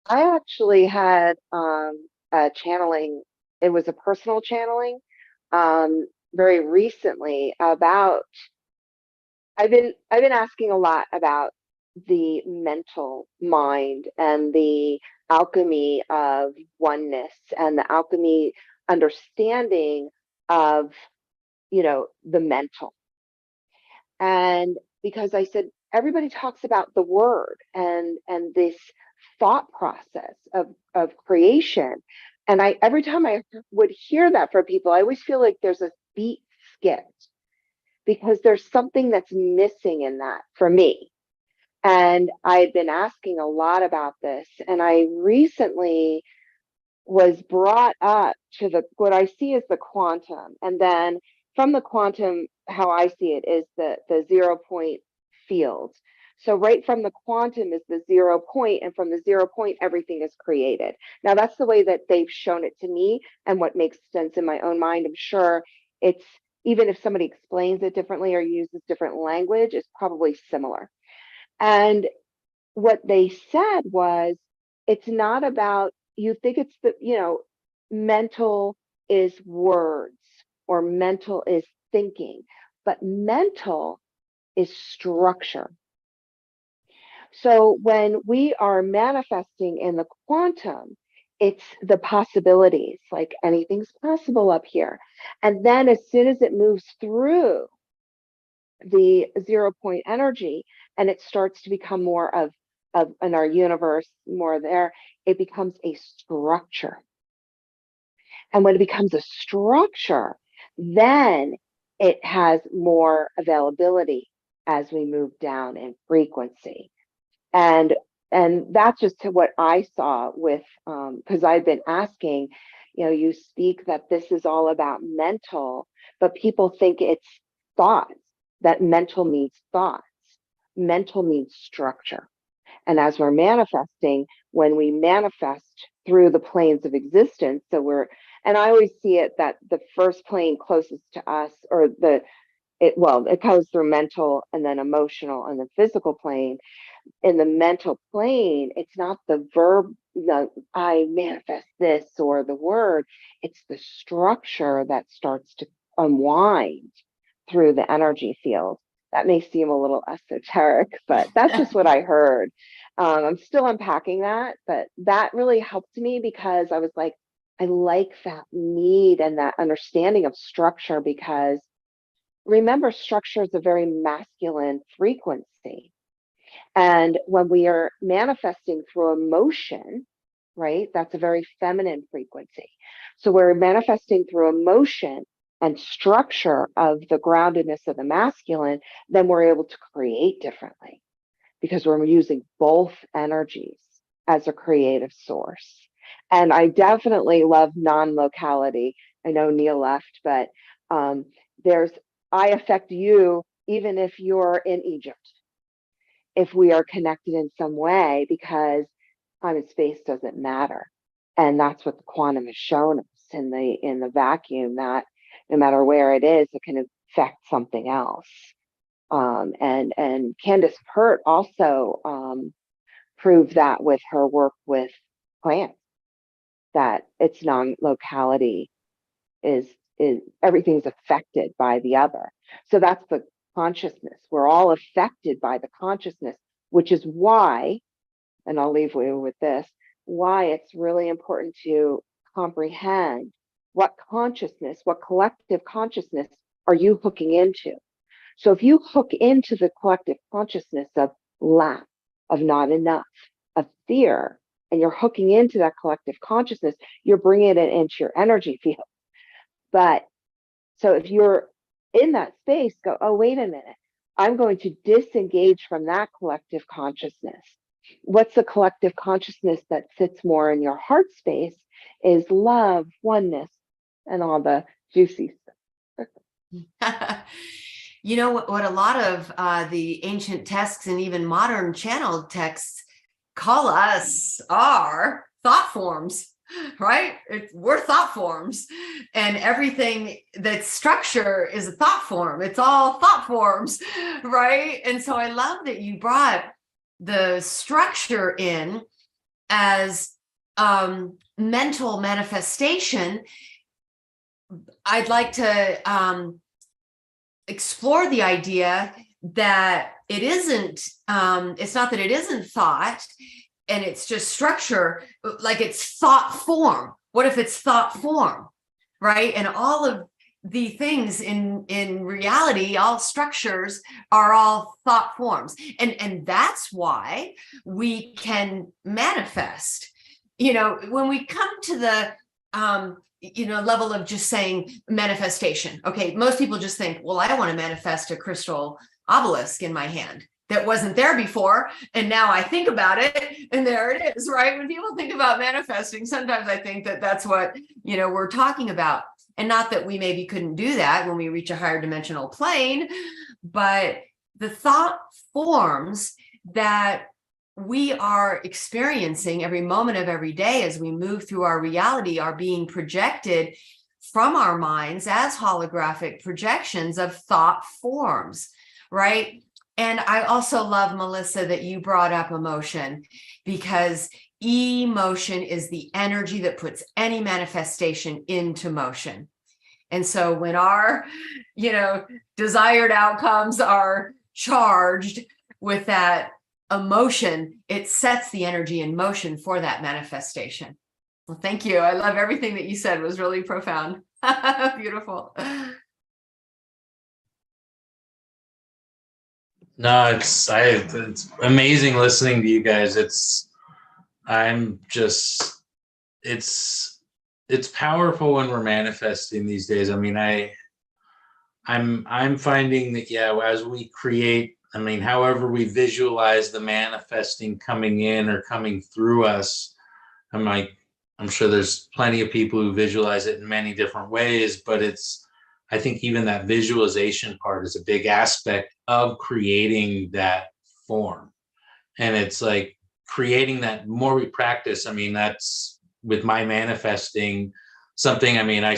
[SPEAKER 6] I actually had a channeling. It was a personal channeling very recently about. I've been asking a lot about the mental mind and the alchemy of oneness and the alchemy understanding of, you know, the mental. And because I said everybody talks about the word and this thought process of creation, and I every time I would hear that from people, I always feel like there's a beat skipped because there's something that's missing in that for me. And I've been asking a lot about this, and I recently was brought up to the what I see as the quantum, and then from the quantum, how I see it is the 0 point field. So right from the quantum is the 0 point, and from the 0 point, everything is created. Now that's the way that they've shown it to me, and what makes sense in my own mind. I'm sure it's, even if somebody explains it differently or uses different language, it's probably similar. And what they said was, it's not about, you think it's the, you know, mental is words or mental is thinking, but mental is structure. So when we are manifesting in the quantum, it's the possibilities, like anything's possible up here. And then as soon as it moves through the 0 point energy and it starts to become more of in our universe, more there, it becomes a structure. And when it becomes a structure, then it has more availability as we move down in frequency. And that's just what I saw with, because I've been asking, you know, you speak that this is all about mental, but people think it's thoughts, that mental means thoughts. Mental means structure. And as we're manifesting, when we manifest through the planes of existence, so we're, and I always see it that the first plane closest to us, or it goes through mental and then emotional and the physical plane. In the mental plane, it's not the verb, I manifest this or the word, it's the structure that starts to unwind through the energy field. That may seem a little esoteric, but that's just what I heard. I'm still unpacking that, but that really helped me because I was like, I like that need and that understanding of structure, because remember, structure is a very masculine frequency. And when we are manifesting through emotion, right, that's a very feminine frequency. So we're manifesting through emotion and structure of the groundedness of the masculine, then we're able to create differently because we're using both energies as a creative source. And I definitely love non-locality. I know Neil left, but I affect you even if you're in Egypt, if we are connected in some way, because time and space doesn't matter. And that's what the quantum has shown us in the vacuum, that no matter where it is, it can affect something else. And Candace Pert also proved that with her work with plants, that its non-locality is everything's affected by the other. So that's the consciousness. We're all affected by the consciousness, which is why, and I'll leave you with this, why it's really important to comprehend what consciousness, what collective consciousness are you hooking into. So if you hook into the collective consciousness of lack, of not enough, of fear, and you're hooking into that collective consciousness, you're bringing it into your energy field. But so if you're in that space, go, oh, wait a minute, I'm going to disengage from that collective consciousness. What's the collective consciousness that sits more in your heart space is love, oneness, and all the juicy stuff.
[SPEAKER 4] You know what a lot of the ancient texts and even modern channeled texts call us are thought forms, right? We're thought forms, and everything that's structure is a thought form. It's all thought forms, right? And so I love that you brought the structure in as mental manifestation. I'd like to explore the idea that it isn't, it's not that it isn't thought and it's just structure, like it's thought form. What if it's thought form, right? And all of the things in reality, all structures are all thought forms. And that's why we can manifest. You know, when we come to the, level of just saying manifestation. Okay, most people just think, well, I want to manifest a crystal obelisk in my hand that wasn't there before, and now I think about it, and there it is, right? When people think about manifesting, sometimes I think that that's what, we're talking about. And not that we maybe couldn't do that when we reach a higher dimensional plane, but the thought forms that we are experiencing every moment of every day as we move through our reality are being projected from our minds as holographic projections of thought forms, right? And I also love, Melissa, that you brought up emotion, because emotion is the energy that puts any manifestation into motion. And so when our, desired outcomes are charged with that emotion, it sets the energy in motion for that manifestation. Well, thank you. I love everything that you said. It was really profound. Beautiful.
[SPEAKER 5] No, it's amazing listening to you guys. It's powerful when we're manifesting these days. I mean, I'm finding that, as we create, however we visualize the manifesting coming in or coming through us, I'm sure there's plenty of people who visualize it in many different ways, but I think even that visualization part is a big aspect of creating that form. And it's like creating that more we practice. That's with my manifesting something. I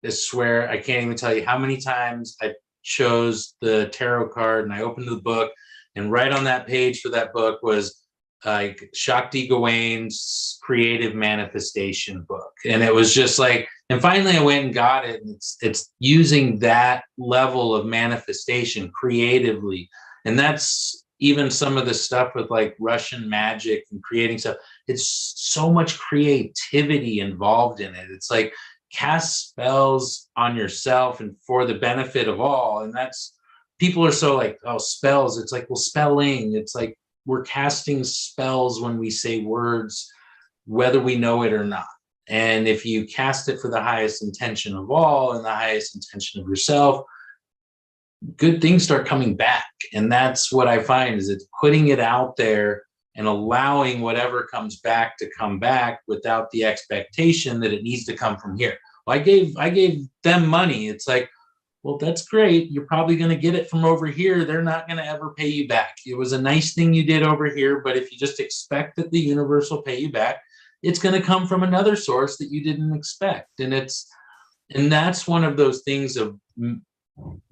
[SPEAKER 5] swear, I can't even tell you how many times I chose the tarot card and I opened the book, and right on that page for that book was like Shakti Gawain's creative manifestation book. And it was just like, and finally I went and got it, and it's using that level of manifestation creatively. And that's even some of the stuff with like Russian magic and creating stuff. It's so much creativity involved in it. It's like cast spells on yourself and for the benefit of all. And that's, people are so like, oh, spells. It's like, well, spelling, it's like we're casting spells when we say words, whether we know it or not. And if you cast it for the highest intention of all and the highest intention of yourself, good things start coming back. And that's what I find, is it's putting it out there and allowing whatever comes back to come back without the expectation that it needs to come from here. Well, I gave them money. It's like, well, that's great. You're probably going to get it from over here. They're not going to ever pay you back. It was a nice thing you did over here, but if you just expect that the universe will pay you back, it's going to come from another source that you didn't expect. And that's one of those things of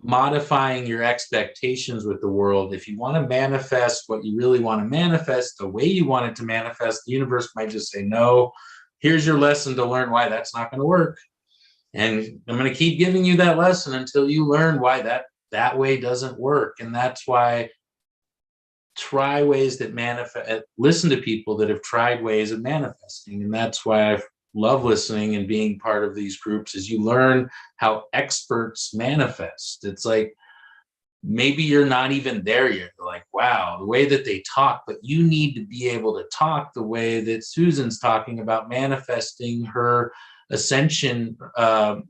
[SPEAKER 5] modifying your expectations with the world. If you want to manifest what you really want to manifest, the way you want it to manifest, the universe might just say, no, here's your lesson to learn why that's not going to work. And I'm going to keep giving you that lesson until you learn why that way doesn't work. And that's why try ways that manifest, listen to people that have tried ways of manifesting. And that's why I love listening and being part of these groups, is you learn how experts manifest. It's like, maybe you're not even there yet. You're like, wow, the way that they talk, but you need to be able to talk the way that Susan's talking about manifesting her ascension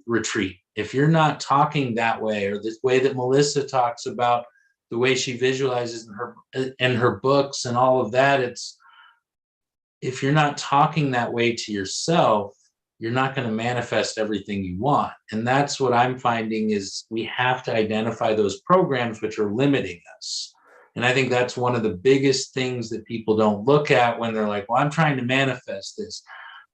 [SPEAKER 5] retreat. If you're not talking that way, or the way that Melissa talks about the way she visualizes in her books and all of that, it's, if you're not talking that way to yourself, you're not going to manifest everything you want. And that's what I'm finding, is we have to identify those programs which are limiting us. And I think that's one of the biggest things that people don't look at when they're like, well, I'm trying to manifest this,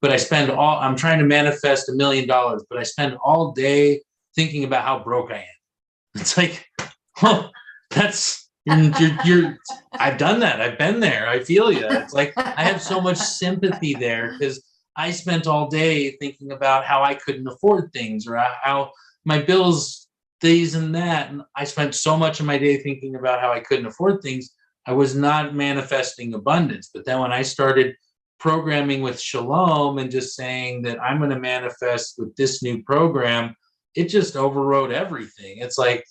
[SPEAKER 5] but I'm trying to manifest $1 million, but I spend all day thinking about how broke I am. It's like, well, I've done that. I've been there. I feel you. It's like, I have so much sympathy there, because I spent all day thinking about how I couldn't afford things, or how my bills, these and that. And I spent so much of my day thinking about how I couldn't afford things. I was not manifesting abundance. But then when I started programming with Shalom and just saying that I'm going to manifest with this new program, it just overrode everything. It's like,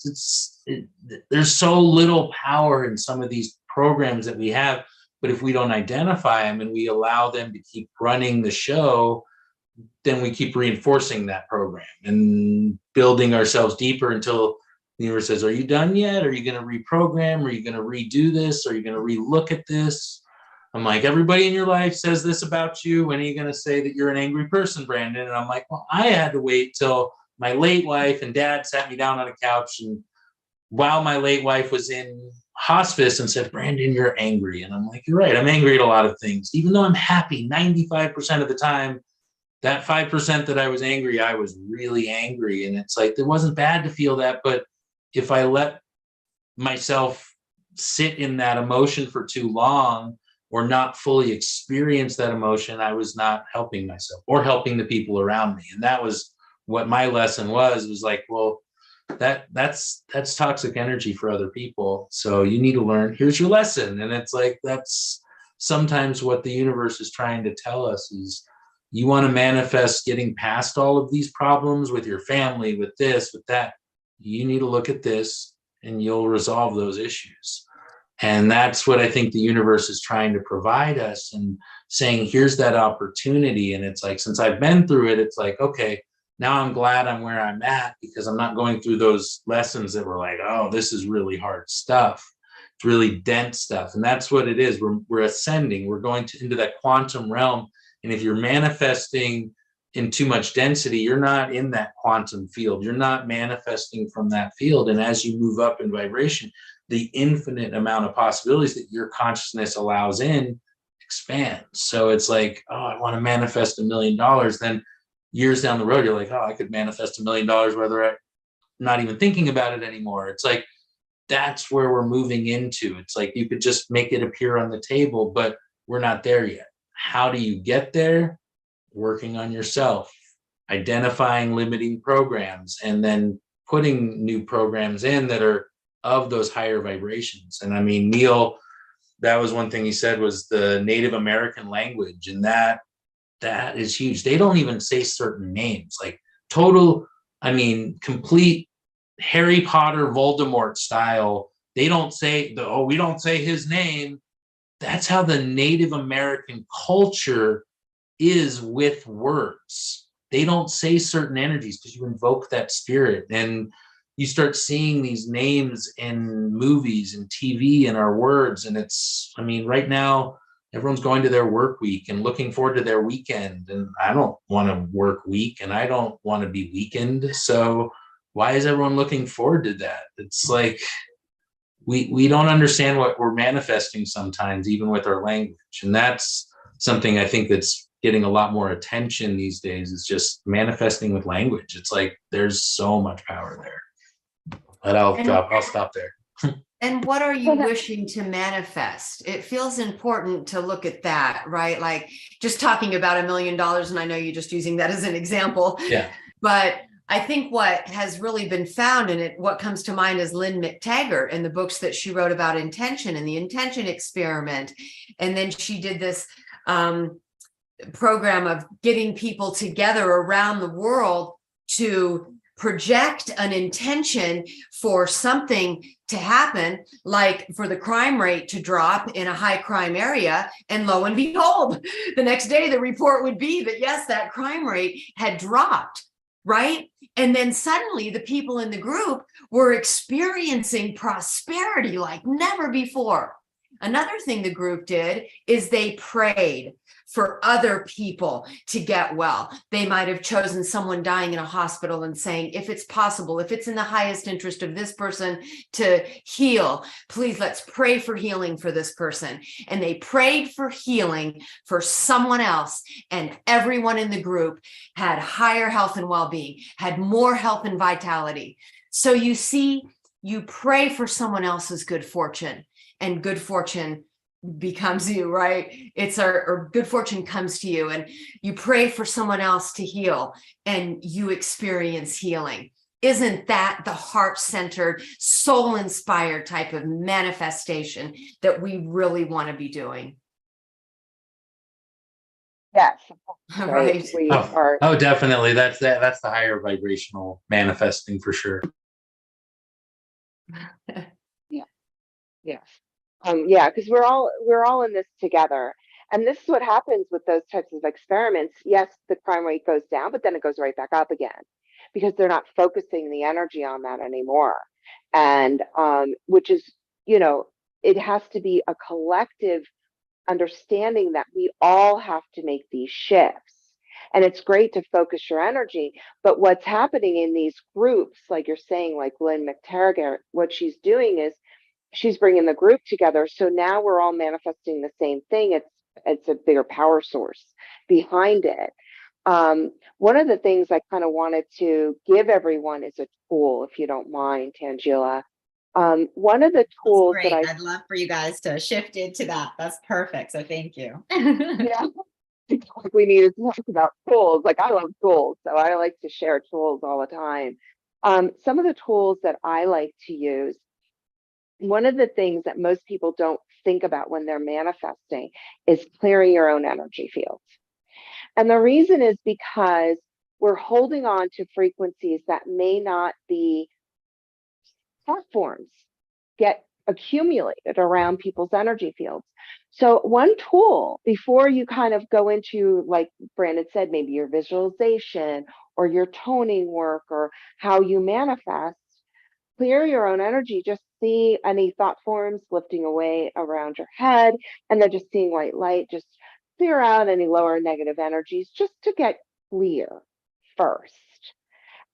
[SPEAKER 5] there's so little power in some of these programs that we have, but if we don't identify them and we allow them to keep running the show, then we keep reinforcing that program and building ourselves deeper until the universe says, are you done yet? Are you going to reprogram? Are you going to redo this? Are you going to relook at this? I'm like, everybody in your life says this about you. When are you going to say that you're an angry person, Brandon? And I'm like, well, I had to wait till my late wife and dad sat me down on a couch, and while my late wife was in hospice, and said, Brandon, you're angry. And I'm like, you're right. I'm angry at a lot of things, even though I'm happy 95% of the time. That 5% that I was angry, I was really angry. And it's like, it wasn't bad to feel that, but if I let myself sit in that emotion for too long, or not fully experience that emotion, I was not helping myself or helping the people around me. And that was what my lesson was like, well, that's toxic energy for other people. So you need to learn, here's your lesson. And it's like, that's sometimes what the universe is trying to tell us, is you want to manifest getting past all of these problems with your family, with this, with that. You need to look at this and you'll resolve those issues. And that's what I think the universe is trying to provide us, and saying, here's that opportunity. And it's like, since I've been through it, it's like, okay, now I'm glad I'm where I'm at, because I'm not going through those lessons that were like, oh, this is really hard stuff. It's really dense stuff. And that's what it is. We're ascending. We're going into that quantum realm. And if you're manifesting in too much density, you're not in that quantum field. You're not manifesting from that field. And as you move up in vibration, the infinite amount of possibilities that your consciousness allows in expands. So it's like, oh, I want to manifest $1 million. Then years down the road, you're like, oh, I could manifest $1 million, whether I'm not even thinking about it anymore. It's like, that's where we're moving into. It's like, you could just make it appear on the table, but we're not there yet. How do you get there? Working on yourself, identifying limiting programs, and then putting new programs in that are of those higher vibrations. And I mean, Neil, that was one thing he said, was the Native American language. And that is huge. They don't even say certain names, like complete Harry Potter, Voldemort style. They don't say we don't say his name. That's how the Native American culture is with words. They don't say certain energies, because you invoke that spirit. And you start seeing these names in movies and TV in our words. And it's, right now, everyone's going to their work week and looking forward to their weekend. And I don't want to work week, and I don't want to be weakened. So why is everyone looking forward to that? It's like, we don't understand what we're manifesting sometimes, even with our language. And that's something I think that's getting a lot more attention these days, is just manifesting with language. It's like, there's so much power there. But I'll stop there.
[SPEAKER 4] And what are you wishing to manifest? It feels important to look at that, right? Like, just talking about $1 million, and I know you're just using that as an example.
[SPEAKER 5] Yeah.
[SPEAKER 4] But I think what has really been found, and what comes to mind is Lynn McTaggart and the books that she wrote about intention and the intention experiment. And then she did this program of getting people together around the world to project an intention for something to happen, like for the crime rate to drop in a high crime area. And lo and behold, the next day the report would be that yes, that crime rate had dropped, right? And then suddenly the people in the group were experiencing prosperity like never before. Another thing the group did is they prayed for other people to get well. They might have chosen someone dying in a hospital and saying, if it's possible, if it's in the highest interest of this person to heal, please let's pray for healing for this person. And they prayed for healing for someone else. And everyone in the group had higher health and well-being, had more health and vitality. So you see, you pray for someone else's good fortune, and good fortune becomes you, right? It's or good fortune comes to you, and you pray for someone else to heal and you experience healing. Isn't that the heart-centered, soul-inspired type of manifestation that we really want to be doing?
[SPEAKER 6] Yes.
[SPEAKER 4] Right.
[SPEAKER 6] We are.
[SPEAKER 5] Oh, definitely. That's the higher vibrational manifesting for sure.
[SPEAKER 6] Yes. Yeah, because we're all in this together. And this is what happens with those types of experiments. Yes, the crime rate goes down, but then it goes right back up again because they're not focusing the energy on that anymore. And which is, it has to be a collective understanding that we all have to make these shifts. And it's great to focus your energy, but what's happening in these groups, like you're saying, like Lynn McTaggart, what she's doing is she's bringing the group together. So now we're all manifesting the same thing. It's a bigger power source behind it. One of the things I kind of wanted to give everyone is a tool, if you don't mind, Tangela. One of the tools that
[SPEAKER 3] I'd love for you guys to shift into that. That's perfect. So thank you.
[SPEAKER 6] Yeah, we need to talk about tools. Like I love tools, so I like to share tools all the time. Some of the tools that I like to use, one of the things that most people don't think about when they're manifesting is clearing your own energy field. And the reason is because we're holding on to frequencies that may not be platforms get accumulated around people's energy fields. So one tool, before you kind of go into, like Brandon said, maybe your visualization or your toning work or how you manifest, clear your own energy. Just see any thought forms lifting away around your head, and then just seeing white light, just clear out any lower negative energies just to get clear first.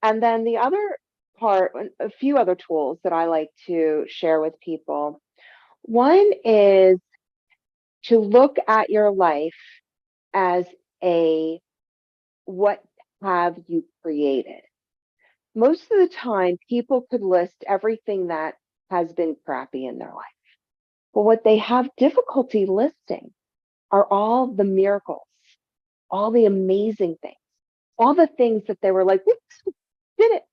[SPEAKER 6] And then the other part, a few other tools that I like to share with people. One is to look at your life as what have you created? Most of the time, people could list everything that has been crappy in their life. But what they have difficulty listing are all the miracles, all the amazing things, all the things that they were like, whoops, did it.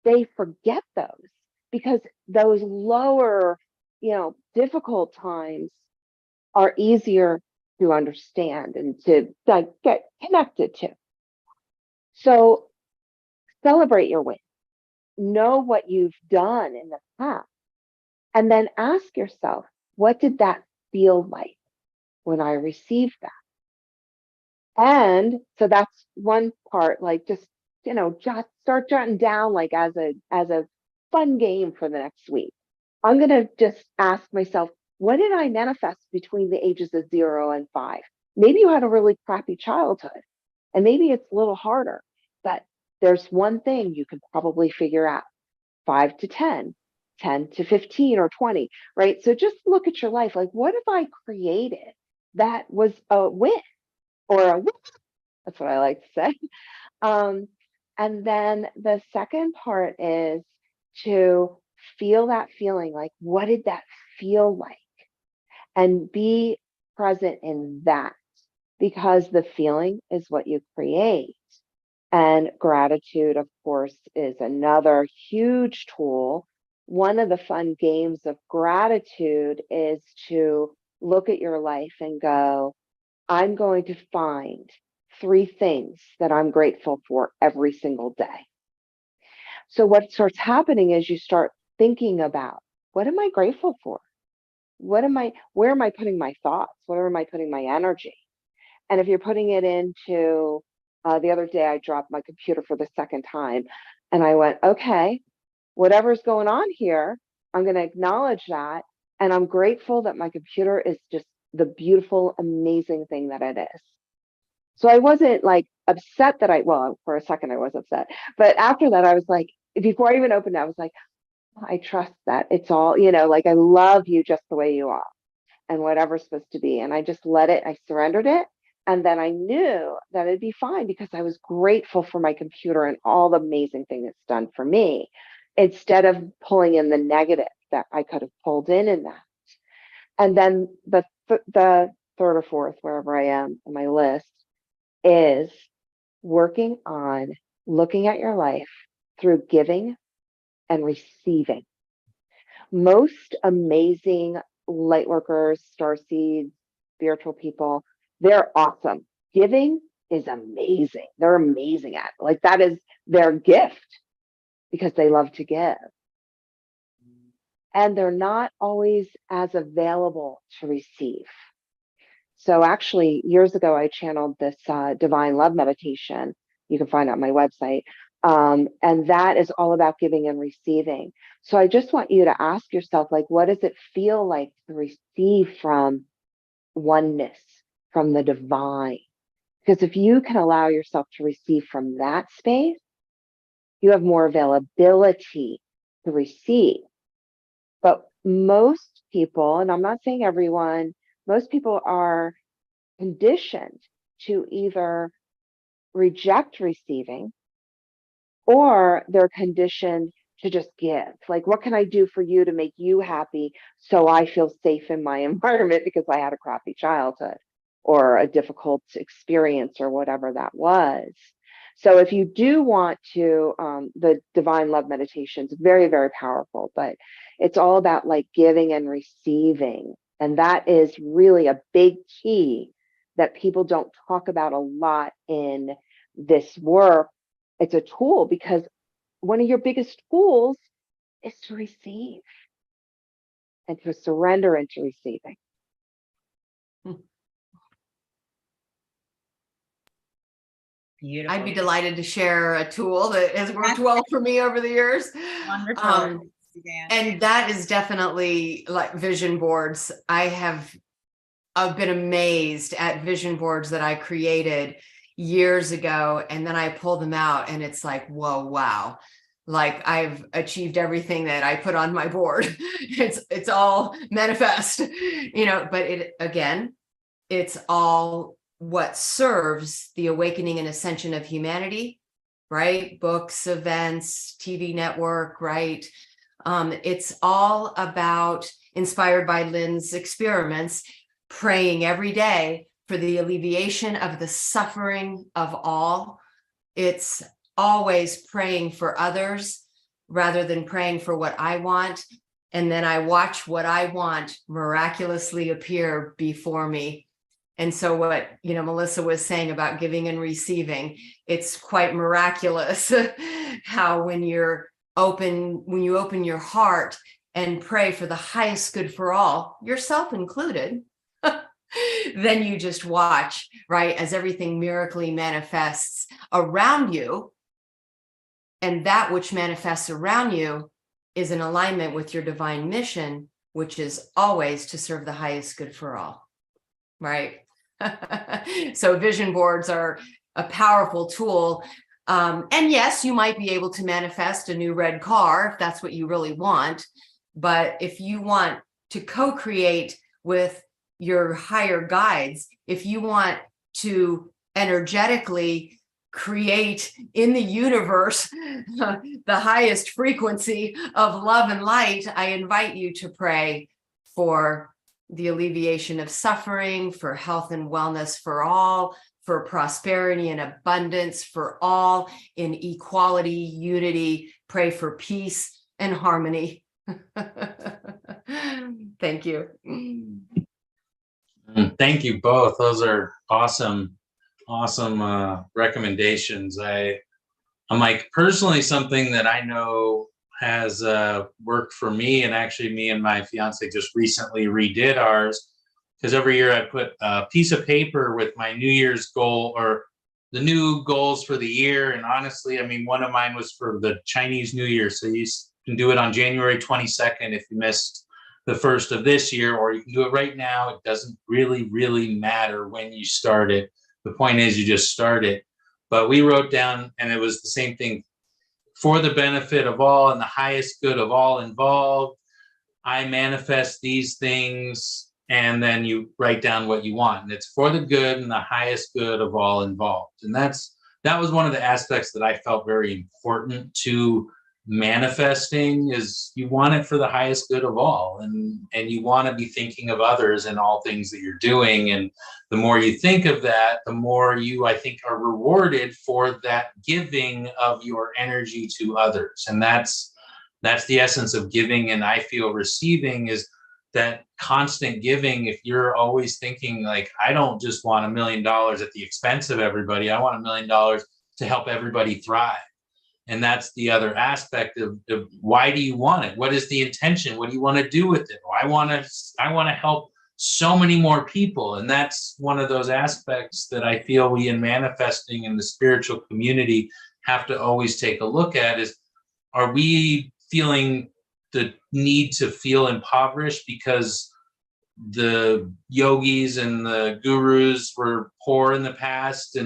[SPEAKER 6] They forget those because those lower, difficult times are easier to understand and to get connected to. So celebrate your wins. Know what you've done in the past. And then ask yourself, what did that feel like when I received that? And so that's one part, like just, start jotting down like as a fun game for the next week. I'm going to just ask myself, what did I manifest between the ages of 0 and 5? Maybe you had a really crappy childhood and maybe it's a little harder, but there's one thing you could probably figure out: 5 to 10, 10 to 15 or 20, right? So just look at your life. Like, what have I created that was a win or a win? That's what I like to say. And then the second part is to feel that feeling. Like, what did that feel like? And be present in that, because the feeling is what you create. And gratitude, of course, is another huge tool. One of the fun games of gratitude is to look at your life and go, I'm going to find 3 things that I'm grateful for every single day. So what starts happening is you start thinking about, what am I grateful for? Where am I putting my thoughts? Where am I putting my energy? And if you're putting it into, the other day I dropped my computer for the second time, and I went, okay, whatever's going on here, I'm going to acknowledge that. And I'm grateful that my computer is just the beautiful, amazing thing that it is. So I wasn't like upset that well, for a second I was upset, but after that I was like, before I even opened it, I was like, I trust that it's all, like, I love you just the way you are and whatever's supposed to be. And I just let it, I surrendered it. And then I knew that it'd be fine because I was grateful for my computer and all the amazing thing it's done for me, instead of pulling in the negative that I could have pulled in that. And then the third or fourth, wherever I am on my list, is working on looking at your life through giving and receiving. Most amazing light workers, starseeds, spiritual people, they're awesome. Giving is amazing. They're amazing at it. Like, that is their gift because they love to give. And they're not always as available to receive. So actually, years ago, I channeled this divine love meditation. You can find it on my website. And that is all about giving and receiving. So I just want you to ask yourself, like, what does it feel like to receive from oneness, from the divine? Because if you can allow yourself to receive from that space, you have more availability to receive. But most people, and I'm not saying everyone, most people are conditioned to either reject receiving, or they're conditioned to just give. Like, what can I do for you to make you happy so I feel safe in my environment because I had a crappy childhood or a difficult experience or whatever that was. So if you do want to, the divine love meditation is very, very powerful, but it's all about like giving and receiving. And that is really a big key that people don't talk about a lot in this work. It's a tool because one of your biggest tools is to receive and to surrender into receiving.
[SPEAKER 3] Beautiful.
[SPEAKER 4] I'd be delighted to share a tool that has worked well for me over the years.
[SPEAKER 3] Wonderful.
[SPEAKER 4] And that is definitely like vision boards. I've been amazed at vision boards that I created years ago, and then I pull them out and it's like, whoa, wow. Like, I've achieved everything that I put on my board. It's all manifest, but it's all what serves the awakening and ascension of humanity, right? Books, events, TV network, right? It's all about, inspired by Lynn's experiments, praying every day for the alleviation of the suffering of all. It's always praying for others rather than praying for what I want. And then I watch what I want miraculously appear before me. And so what, Melissa was saying about giving and receiving, it's quite miraculous how when you open your heart and pray for the highest good for all, yourself included, then you just watch, right, as everything miraculously manifests around you. And that which manifests around you is in alignment with your divine mission, which is always to serve the highest good for all, right? So vision boards are a powerful tool. And yes, you might be able to manifest a new red car if that's what you really want. But if you want to co-create with your higher guides, if you want to energetically create in the universe the highest frequency of love and light, I invite you to pray for the alleviation of suffering, for health and wellness for all, for prosperity and abundance for all, in equality, unity. Pray for peace and harmony. Thank you.
[SPEAKER 5] Thank you both. Those are awesome recommendations. I'm like, personally, something that I know has worked for me, and actually me and my fiance just recently redid ours, because every year I put a piece of paper with my New Year's goal or the new goals for the year. And honestly, I mean, one of mine was for the Chinese New Year. So you can do it on January 22nd if you missed the first of this year, or you can do it right now. It doesn't really matter when you start it. The point is you just start it. But we wrote down, and it was the same thing, for the benefit of all and the highest good of all involved, I manifest these things, and then you write down what you want. And it's for the good and the highest good of all involved. And that was one of the aspects that I felt very important to manifesting, is you want it for the highest good of all, and you want to be thinking of others in all things that you're doing. And the more you think of that, the more you, I think, are rewarded for that giving of your energy to others. And that's the essence of giving. And I feel receiving is that constant giving. If you're always thinking like, I don't just want $1 million at the expense of everybody, I want $1 million to help everybody thrive. And that's the other aspect of why do you want it? What is the intention? What do you want to do with it? I want to help so many more people. And that's one of those aspects that I feel we in manifesting in the spiritual community have to always take a look at is, are we feeling the need to feel impoverished because the yogis and the gurus were poor in the past,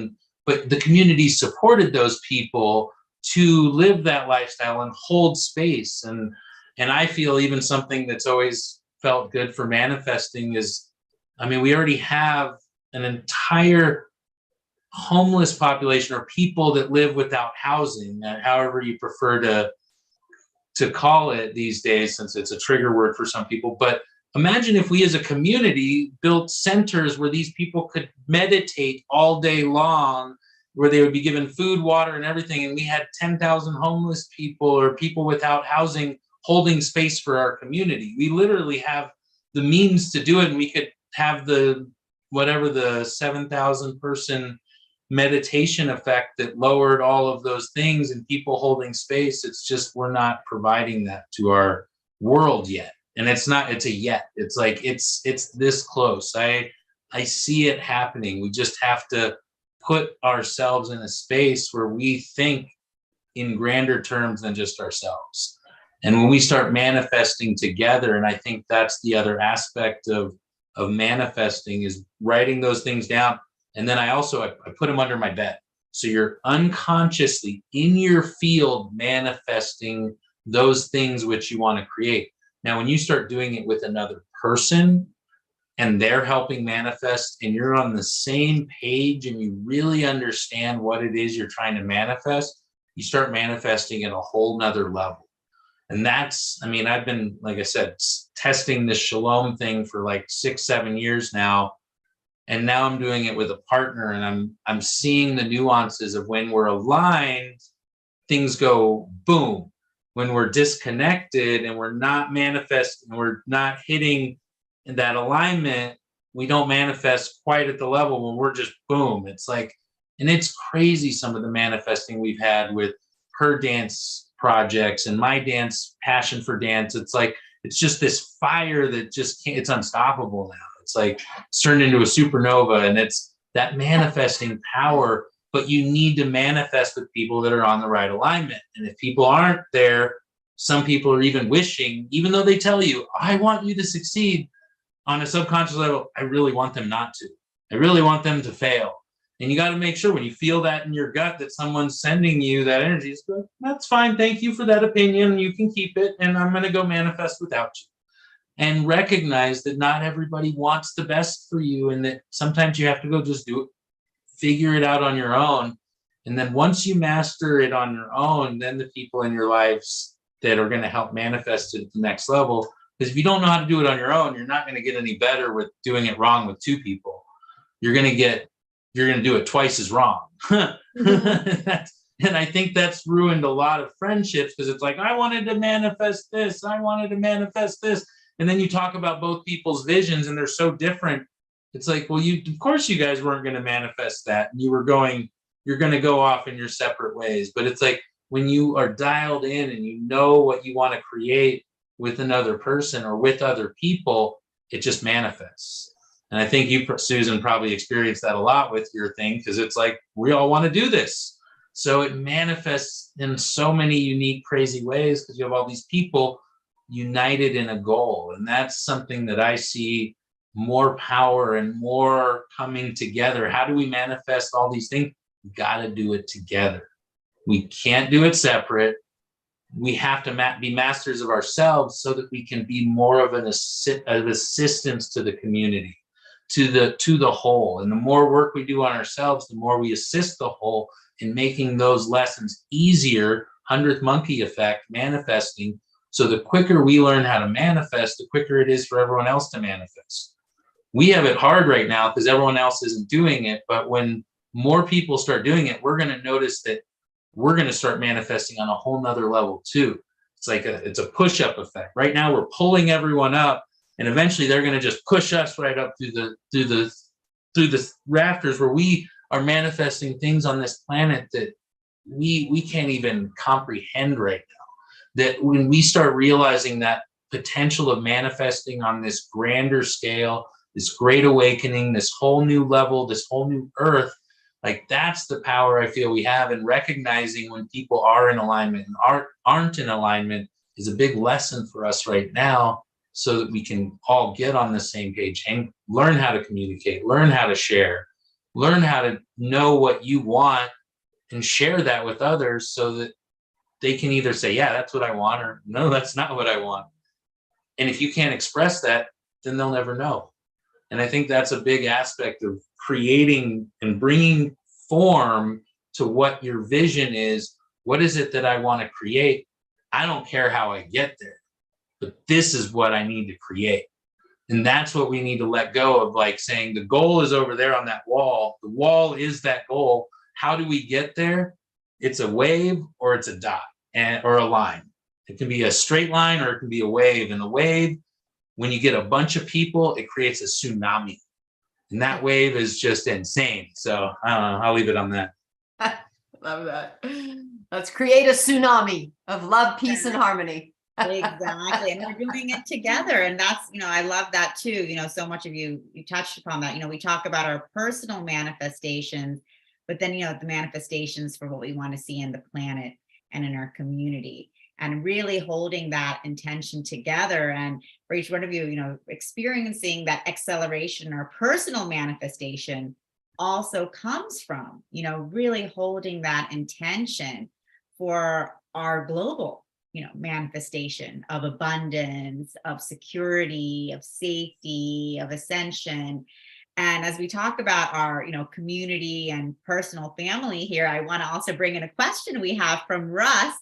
[SPEAKER 5] but the community supported those people to live that lifestyle and hold space. And I feel even something that's always felt good for manifesting is, I mean, we already have an entire homeless population, or people that live without housing, however you prefer to call it these days, since it's a trigger word for some people. But imagine if we as a community built centers where these people could meditate all day long, where they would be given food, water, and everything. And we had 10,000 homeless people or people without housing holding space for our community. We literally have the means to do it. And we could have the 7,000 person meditation effect that lowered all of those things and people holding space. It's just, we're not providing that to our world yet. And it's a yet. It's like, it's this close. I see it happening. We just have to put ourselves in a space where we think in grander terms than just ourselves. And when we start manifesting together, and I think that's the other aspect of manifesting, is writing those things down. And then I put them under my bed. So you're unconsciously in your field manifesting those things which you want to create. Now, when you start doing it with another person, and they're helping manifest, and you're on the same page and you really understand what it is you're trying to manifest, you start manifesting at a whole nother level. And that's, I mean, I've been, like I said, testing this shalom thing for like 6-7 years now. And now I'm doing it with a partner, and I'm seeing the nuances of when we're aligned, things go boom. When we're disconnected and we're not manifesting, we're not hitting that alignment, we don't manifest quite at the level when we're just boom. It's like, and it's crazy, some of the manifesting we've had with her dance projects and my passion for dance. It's like, it's just this fire that just can't, it's unstoppable now. It's like, it's turned into a supernova, and it's that manifesting power. But you need to manifest with people that are on the right alignment. And if people aren't there, some people are even wishing, even though they tell you, I want you to succeed, on a subconscious level, I really want them not to. I really want them to fail. And you got to make sure when you feel that in your gut that someone's sending you that energy, it's good. That's fine. Thank you for that opinion. You can keep it. And I'm going to go manifest without you. And recognize that not everybody wants the best for you, and that sometimes you have to go just do it, figure it out on your own. And then once you master it on your own, then the people in your lives that are going to help manifest it at the next level. Because if you don't know how to do it on your own, you're not going to get any better with doing it wrong with two people. You're you're going to do it twice as wrong. And I think that's ruined a lot of friendships, because it's like, I wanted to manifest this, I wanted to manifest this. And then you talk about both people's visions and they're so different. It's like, well, of course you guys weren't going to manifest that. And you're going to go off in your separate ways. But it's like, when you are dialed in and you know what you want to create with another person or with other people, it just manifests. And I think you, Susan, probably experienced that a lot with your thing, because it's like, we all want to do this. So it manifests in so many unique, crazy ways, because you have all these people united in a goal. And that's something that I see more power and more coming together. How do we manifest all these things? We got to do it together. We can't do it separate. We have to be masters of ourselves so that we can be more of an assistance to the community, to the whole. And the more work we do on ourselves, the more we assist the whole in making those lessons easier. 100th monkey effect, manifesting. So the quicker we learn how to manifest, the quicker it is for everyone else to manifest. We have it hard right now because everyone else isn't doing it. But when more people start doing it, we're going to notice that we're going to start manifesting on a whole nother level too. It's like it's a push-up effect. Right now we're pulling everyone up, and eventually they're going to just push us right up through the rafters, where we are manifesting things on this planet that we can't even comprehend right now. That when we start realizing that potential of manifesting on this grander scale, this great awakening, this whole new level, this whole new earth, like that's the power I feel we have. And recognizing when people are in alignment and aren't in alignment is a big lesson for us right now, so that we can all get on the same page and learn how to communicate, learn how to share, learn how to know what you want and share that with others, so that they can either say, yeah, that's what I want, or no, that's not what I want. And if you can't express that, then they'll never know. And I think that's a big aspect of creating and bringing form to what your vision is. What is it that I want to create? I don't care how I get there, but this is what I need to create. And that's what we need to let go of, like saying the goal is over there on that wall. The wall is that goal. How do we get there? It's a wave or it's a dot or a line. It can be a straight line or it can be a wave. And the wave, when you get a bunch of people, it creates a tsunami. And that wave is just insane. So I don't know, I'll leave it on that.
[SPEAKER 4] Love that. Let's create a tsunami of love, peace, and harmony.
[SPEAKER 3] Exactly. And we're doing it together. And that's, I love that too. So much of you touched upon that. We talk about our personal manifestations, but then, the manifestations for what we want to see in the planet and in our community, and really holding that intention together. And for each one of you, experiencing that acceleration or personal manifestation also comes from, really holding that intention for our global, manifestation of abundance, of security, of safety, of ascension. And as we talk about our, community and personal family here, I want to also bring in a question we have from Russ,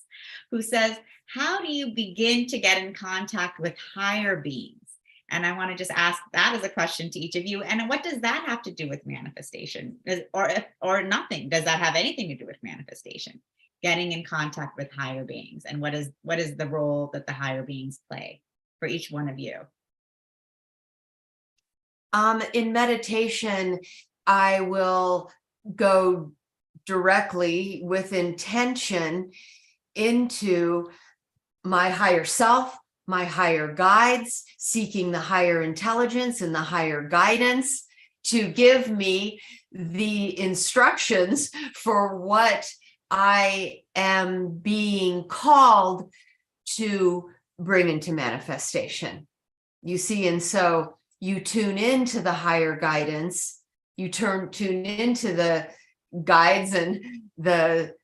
[SPEAKER 3] who says, how do you begin to get in contact with higher beings? And I want to just ask that as a question to each of you. And what does that have to do with manifestation? Or nothing? Does that have anything to do with manifestation? Getting in contact with higher beings, and what is the role that the higher beings play for each one of you?
[SPEAKER 4] In meditation, I will go directly with intention into my higher self, my higher guides, seeking the higher intelligence and the higher guidance to give me the instructions for what I am being called to bring into manifestation. You see, and so you tune into the higher guidance, you tune into the guides and the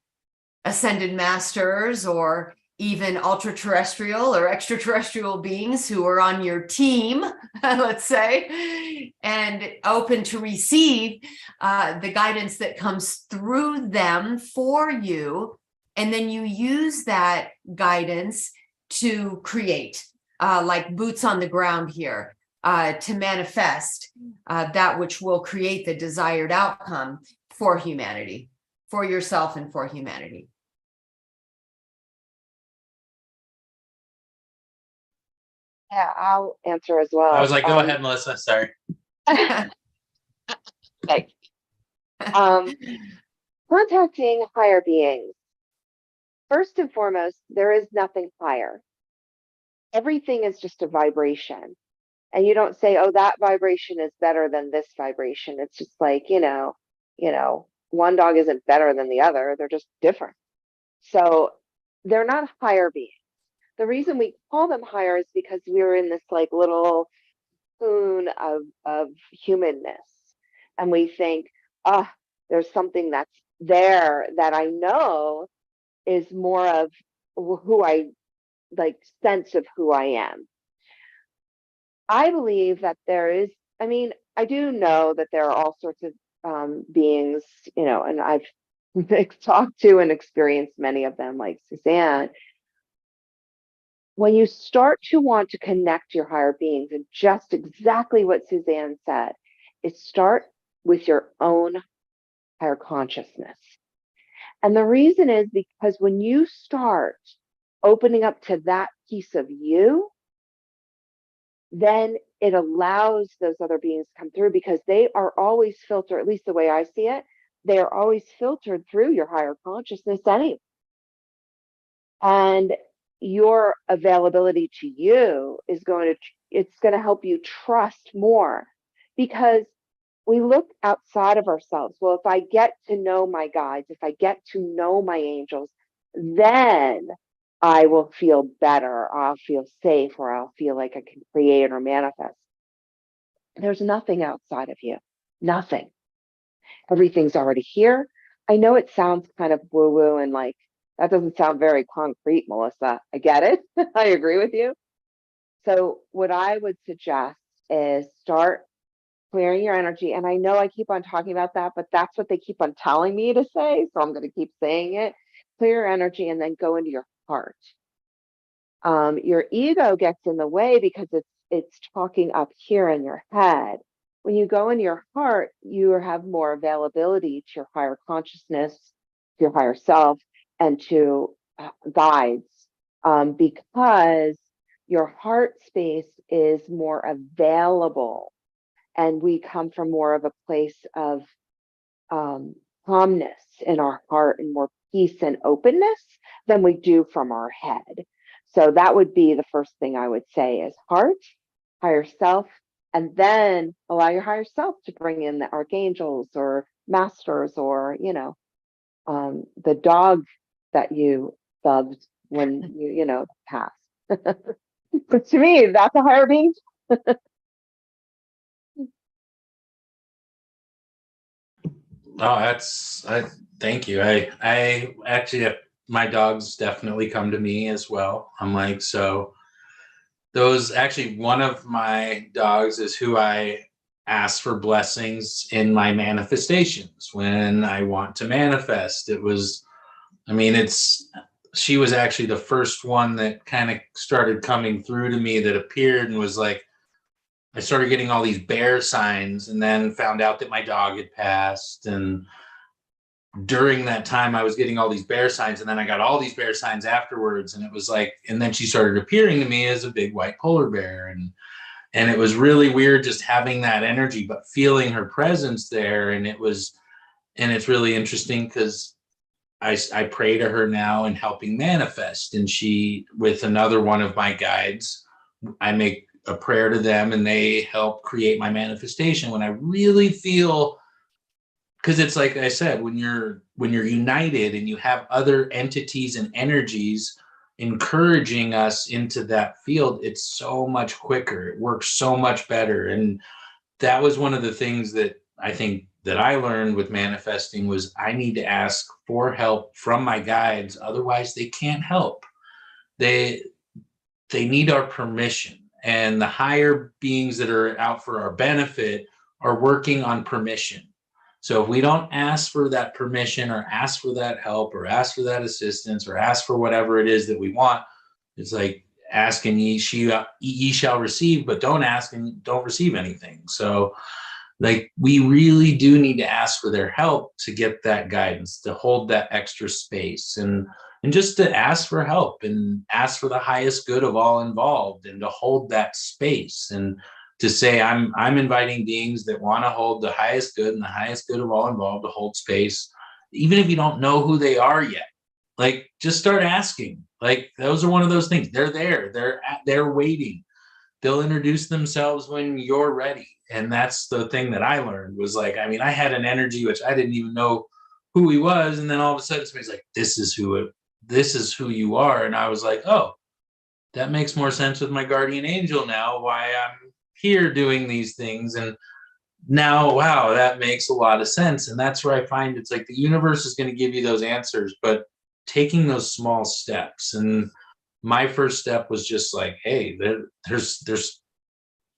[SPEAKER 4] ascended masters, or even ultra-terrestrial or extraterrestrial beings who are on your team, let's say, and open to receive the guidance that comes through them for you. And then you use that guidance to create, like boots on the ground here. to manifest that which will create the desired outcome for humanity, for yourself and for humanity.
[SPEAKER 6] Yeah, I'll answer as well.
[SPEAKER 5] I was like, go ahead, Melissa. Sorry.
[SPEAKER 6] Thanks. Contacting higher beings. First and foremost, there is nothing higher. Everything is just a vibration. And you don't say, oh, that vibration is better than this vibration. It's just like, one dog isn't better than the other. They're just different. So they're not higher beings. The reason we call them higher is because we're in this like little cocoon of humanness. And we think, there's something that's there that I know is more of who I like, sense of who I am. I believe that there is, I do know that there are all sorts of beings, and I've talked to and experienced many of them, like Suzanne. When you start to want to connect to your higher beings, and just exactly what Suzanne said, is start with your own higher consciousness. And the reason is because when you start opening up to that piece of you, then it allows those other beings to come through, because they are always filtered, at least the way I see it, they are always filtered through your higher consciousness anyway. And your availability to you is going to help you trust more, because we look outside of ourselves. Well, if I get to know my guides, if I get to know my angels, then I will feel better, I'll feel safe, or I'll feel like I can create or manifest. There's nothing outside of you, nothing. Everything's already here. I know it sounds kind of woo-woo and like, that doesn't sound very concrete, Melissa. I get it. I agree with you. So what I would suggest is start clearing your energy. And I know I keep on talking about that, but that's what they keep on telling me to say. So I'm going to keep saying it. Clear your energy and then go into your heart. Your ego gets in the way because it's talking up here in your head. When you go into your heart, you have more availability to your higher consciousness, to your higher self, and to guides, because your heart space is more available, and we come from more of a place of calmness in our heart and more peace and openness than we do from our head. So that would be the first thing I would say is heart, higher self, and then allow your higher self to bring in the archangels or masters or, the dog that you loved when you passed. But to me, that's a higher being.
[SPEAKER 5] Oh, thank you. I actually, my dogs definitely come to me as well. I'm like, so one of my dogs is who I ask for blessings in my manifestations when I want to manifest. She was actually the first one that kind of started coming through to me, that appeared and was like, I started getting all these bear signs, and then found out that my dog had passed. And during that time I was getting all these bear signs, and then I got all these bear signs afterwards. And it was like, and then she started appearing to me as a big white polar bear. And it was really weird just having that energy, but feeling her presence there. And it's really interesting because I pray to her now in helping manifest. And she, with another one of my guides, I make a prayer to them and they help create my manifestation when I really feel, because it's like I said, when you're united and you have other entities and energies encouraging us into that field, it's so much quicker. It works so much better. And that was one of the things that I think that I learned with manifesting was I need to ask for help from my guides. Otherwise they can't help. They need our permission. And the higher beings that are out for our benefit are working on permission. So if we don't ask for that permission or ask for that help or ask for that assistance or ask for whatever it is that we want, it's like ask and ye shall receive, but don't ask and don't receive anything. So like we really do need to ask for their help to get that guidance, to hold that extra space, and just to ask for help and ask for the highest good of all involved, and to hold that space, and to say I'm inviting beings that want to hold the highest good and the highest good of all involved, to hold space, even if you don't know who they are yet. Like just start asking. Like those are one of those things. They're there. They're waiting. They'll introduce themselves when you're ready. And that's the thing that I learned was like, I mean, I had an energy which I didn't even know who he was, and then all of a sudden somebody's like, this is who you are. And I was like, oh, that makes more sense with my guardian angel now, why I'm here doing these things. And now, wow, that makes a lot of sense. And that's where I find it's like the universe is going to give you those answers, but taking those small steps. And my first step was just like, hey, there's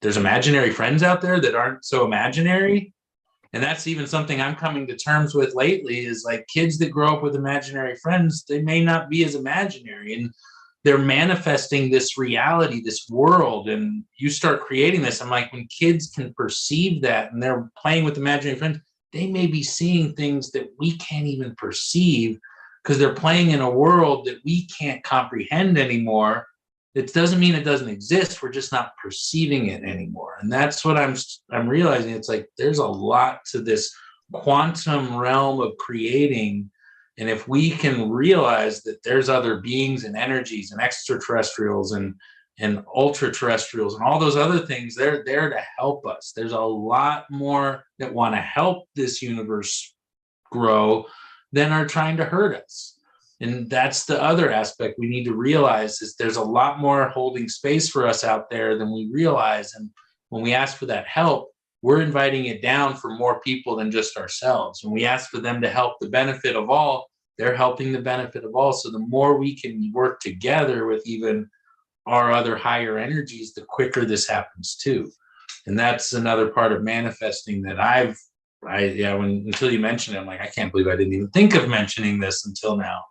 [SPEAKER 5] imaginary friends out there that aren't so imaginary. And that's even something I'm coming to terms with lately, is like kids that grow up with imaginary friends, they may not be as imaginary, and they're manifesting this reality, this world. And you start creating this. I'm like, when kids can perceive that and they're playing with imaginary friends, they may be seeing things that we can't even perceive, because they're playing in a world that we can't comprehend anymore. It doesn't mean it doesn't exist. We're just not perceiving it anymore. And that's what I'm realizing. It's like there's a lot to this quantum realm of creating. And if we can realize that there's other beings and energies and extraterrestrials and ultra terrestrials and all those other things, they're there to help us. There's a lot more that want to help this universe grow than are trying to hurt us. And that's the other aspect we need to realize, is there's a lot more holding space for us out there than we realize. And when we ask for that help, we're inviting it down for more people than just ourselves. When we ask for them to help the benefit of all, they're helping the benefit of all. So the more we can work together with even our other higher energies, the quicker this happens too. And that's another part of manifesting that until you mentioned it, I'm like, I can't believe I didn't even think of mentioning this until now.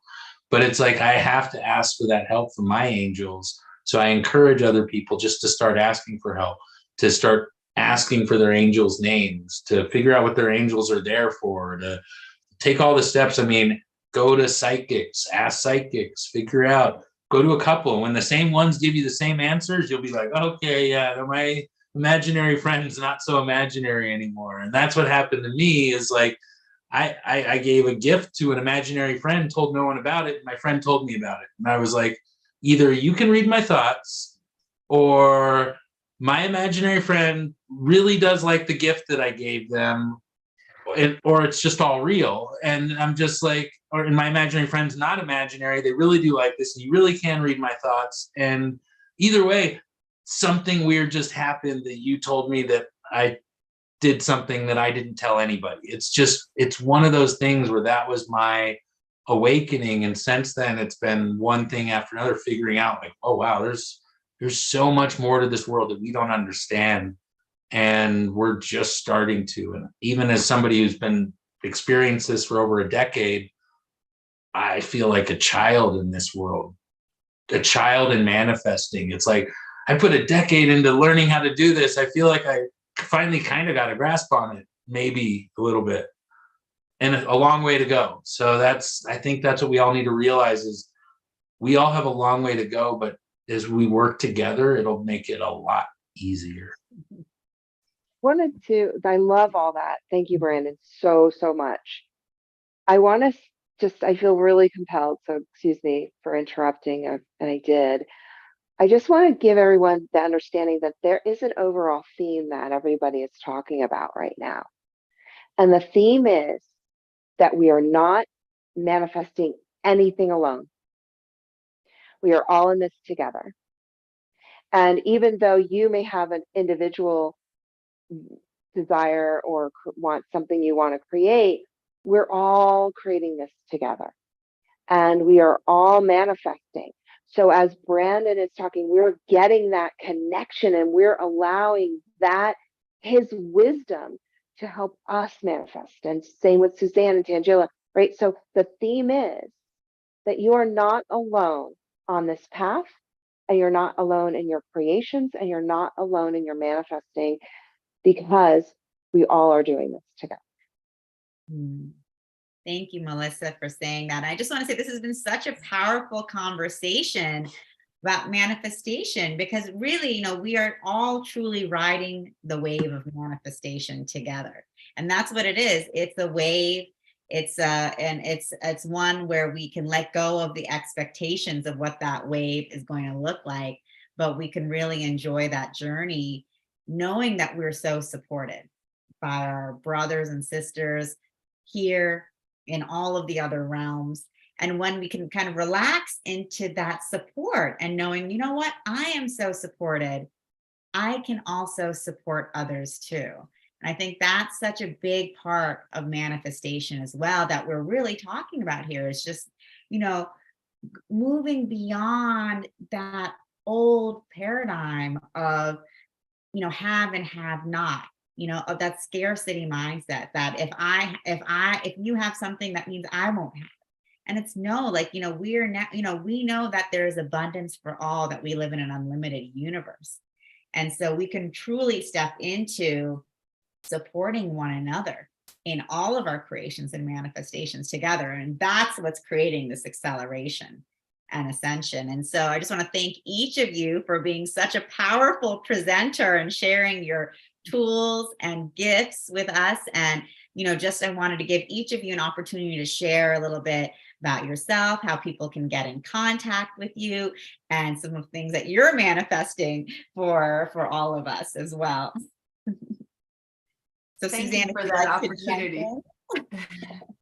[SPEAKER 5] But it's like, I have to ask for that help from my angels. So I encourage other people just to start asking for help, to start asking for their angels' names, to figure out what their angels are there for, to take all the steps. I mean, go to psychics, ask psychics, figure out, go to a couple. When the same ones give you the same answers, you'll be like, okay, yeah, my imaginary friend's not so imaginary anymore. And that's what happened to me, is like, I gave a gift to an imaginary friend, told no one about it. My friend told me about it. And I was like, either you can read my thoughts, or my imaginary friend really does like the gift that I gave them, or it's just all real. And I'm just like, and my imaginary friend's not imaginary. They really do like this. And you really can read my thoughts. And either way, something weird just happened that you told me that I did something that I didn't tell anybody. It's one of those things where that was my awakening. And since then, it's been one thing after another, figuring out like, oh, wow, there's so much more to this world that we don't understand. And we're just starting to. And even as somebody who's been experienced this for over a decade, I feel like a child in this world, a child in manifesting. It's like, I put a decade into learning how to do this. I feel like I finally kind of got a grasp on it, maybe a little bit, and a long way to go. So I think that's what we all need to realize, is we all have a long way to go, but as we work together, it'll make it a lot easier.
[SPEAKER 6] I love all that. Thank you, Brandon, so much. I feel really compelled, so excuse me for interrupting, and I did. I just want to give everyone the understanding that there is an overall theme that everybody is talking about right now. And the theme is that we are not manifesting anything alone. We are all in this together. And even though you may have an individual desire or want something you want to create, we're all creating this together. And we are all manifesting. So as Brandon is talking, we're getting that connection, and we're allowing his wisdom to help us manifest. And same with Suzanne and Tangela, right? So the theme is that you are not alone on this path. and you're not alone in your creations, and you're not alone in your manifesting, because we all are doing this together.
[SPEAKER 3] Thank you, Melissa, for saying that. I just want to say this has been such a powerful conversation about manifestation, because really, you know, we are all truly riding the wave of manifestation together. And that's what it is. It's a wave. It's one where we can let go of the expectations of what that wave is going to look like, but we can really enjoy that journey, knowing that we're so supported by our brothers and sisters here in all of the other realms. And when we can kind of relax into that support and knowing, you know what, I am so supported, I can also support others too. And I think that's such a big part of manifestation as well, that we're really talking about here, is just, you know, moving beyond that old paradigm of, you know, have and have not, you know, of that scarcity mindset, that if you have something, that means I won't have. And it's no, like, you know, we're now, you know, we know that there is abundance for all, that we live in an unlimited universe. And so we can truly step into supporting one another in all of our creations and manifestations together. And that's what's creating this acceleration and ascension. And so I just want to thank each of you for being such a powerful presenter and sharing your tools and gifts with us. And, you know, just I wanted to give each of you an opportunity to share a little bit about yourself, how people can get in contact with you, and some of the things that you're manifesting for all of us as well. So
[SPEAKER 4] Thank
[SPEAKER 3] Suzanne,
[SPEAKER 4] you for
[SPEAKER 3] if you'd
[SPEAKER 4] that
[SPEAKER 3] like to jump
[SPEAKER 4] opportunity.
[SPEAKER 3] in.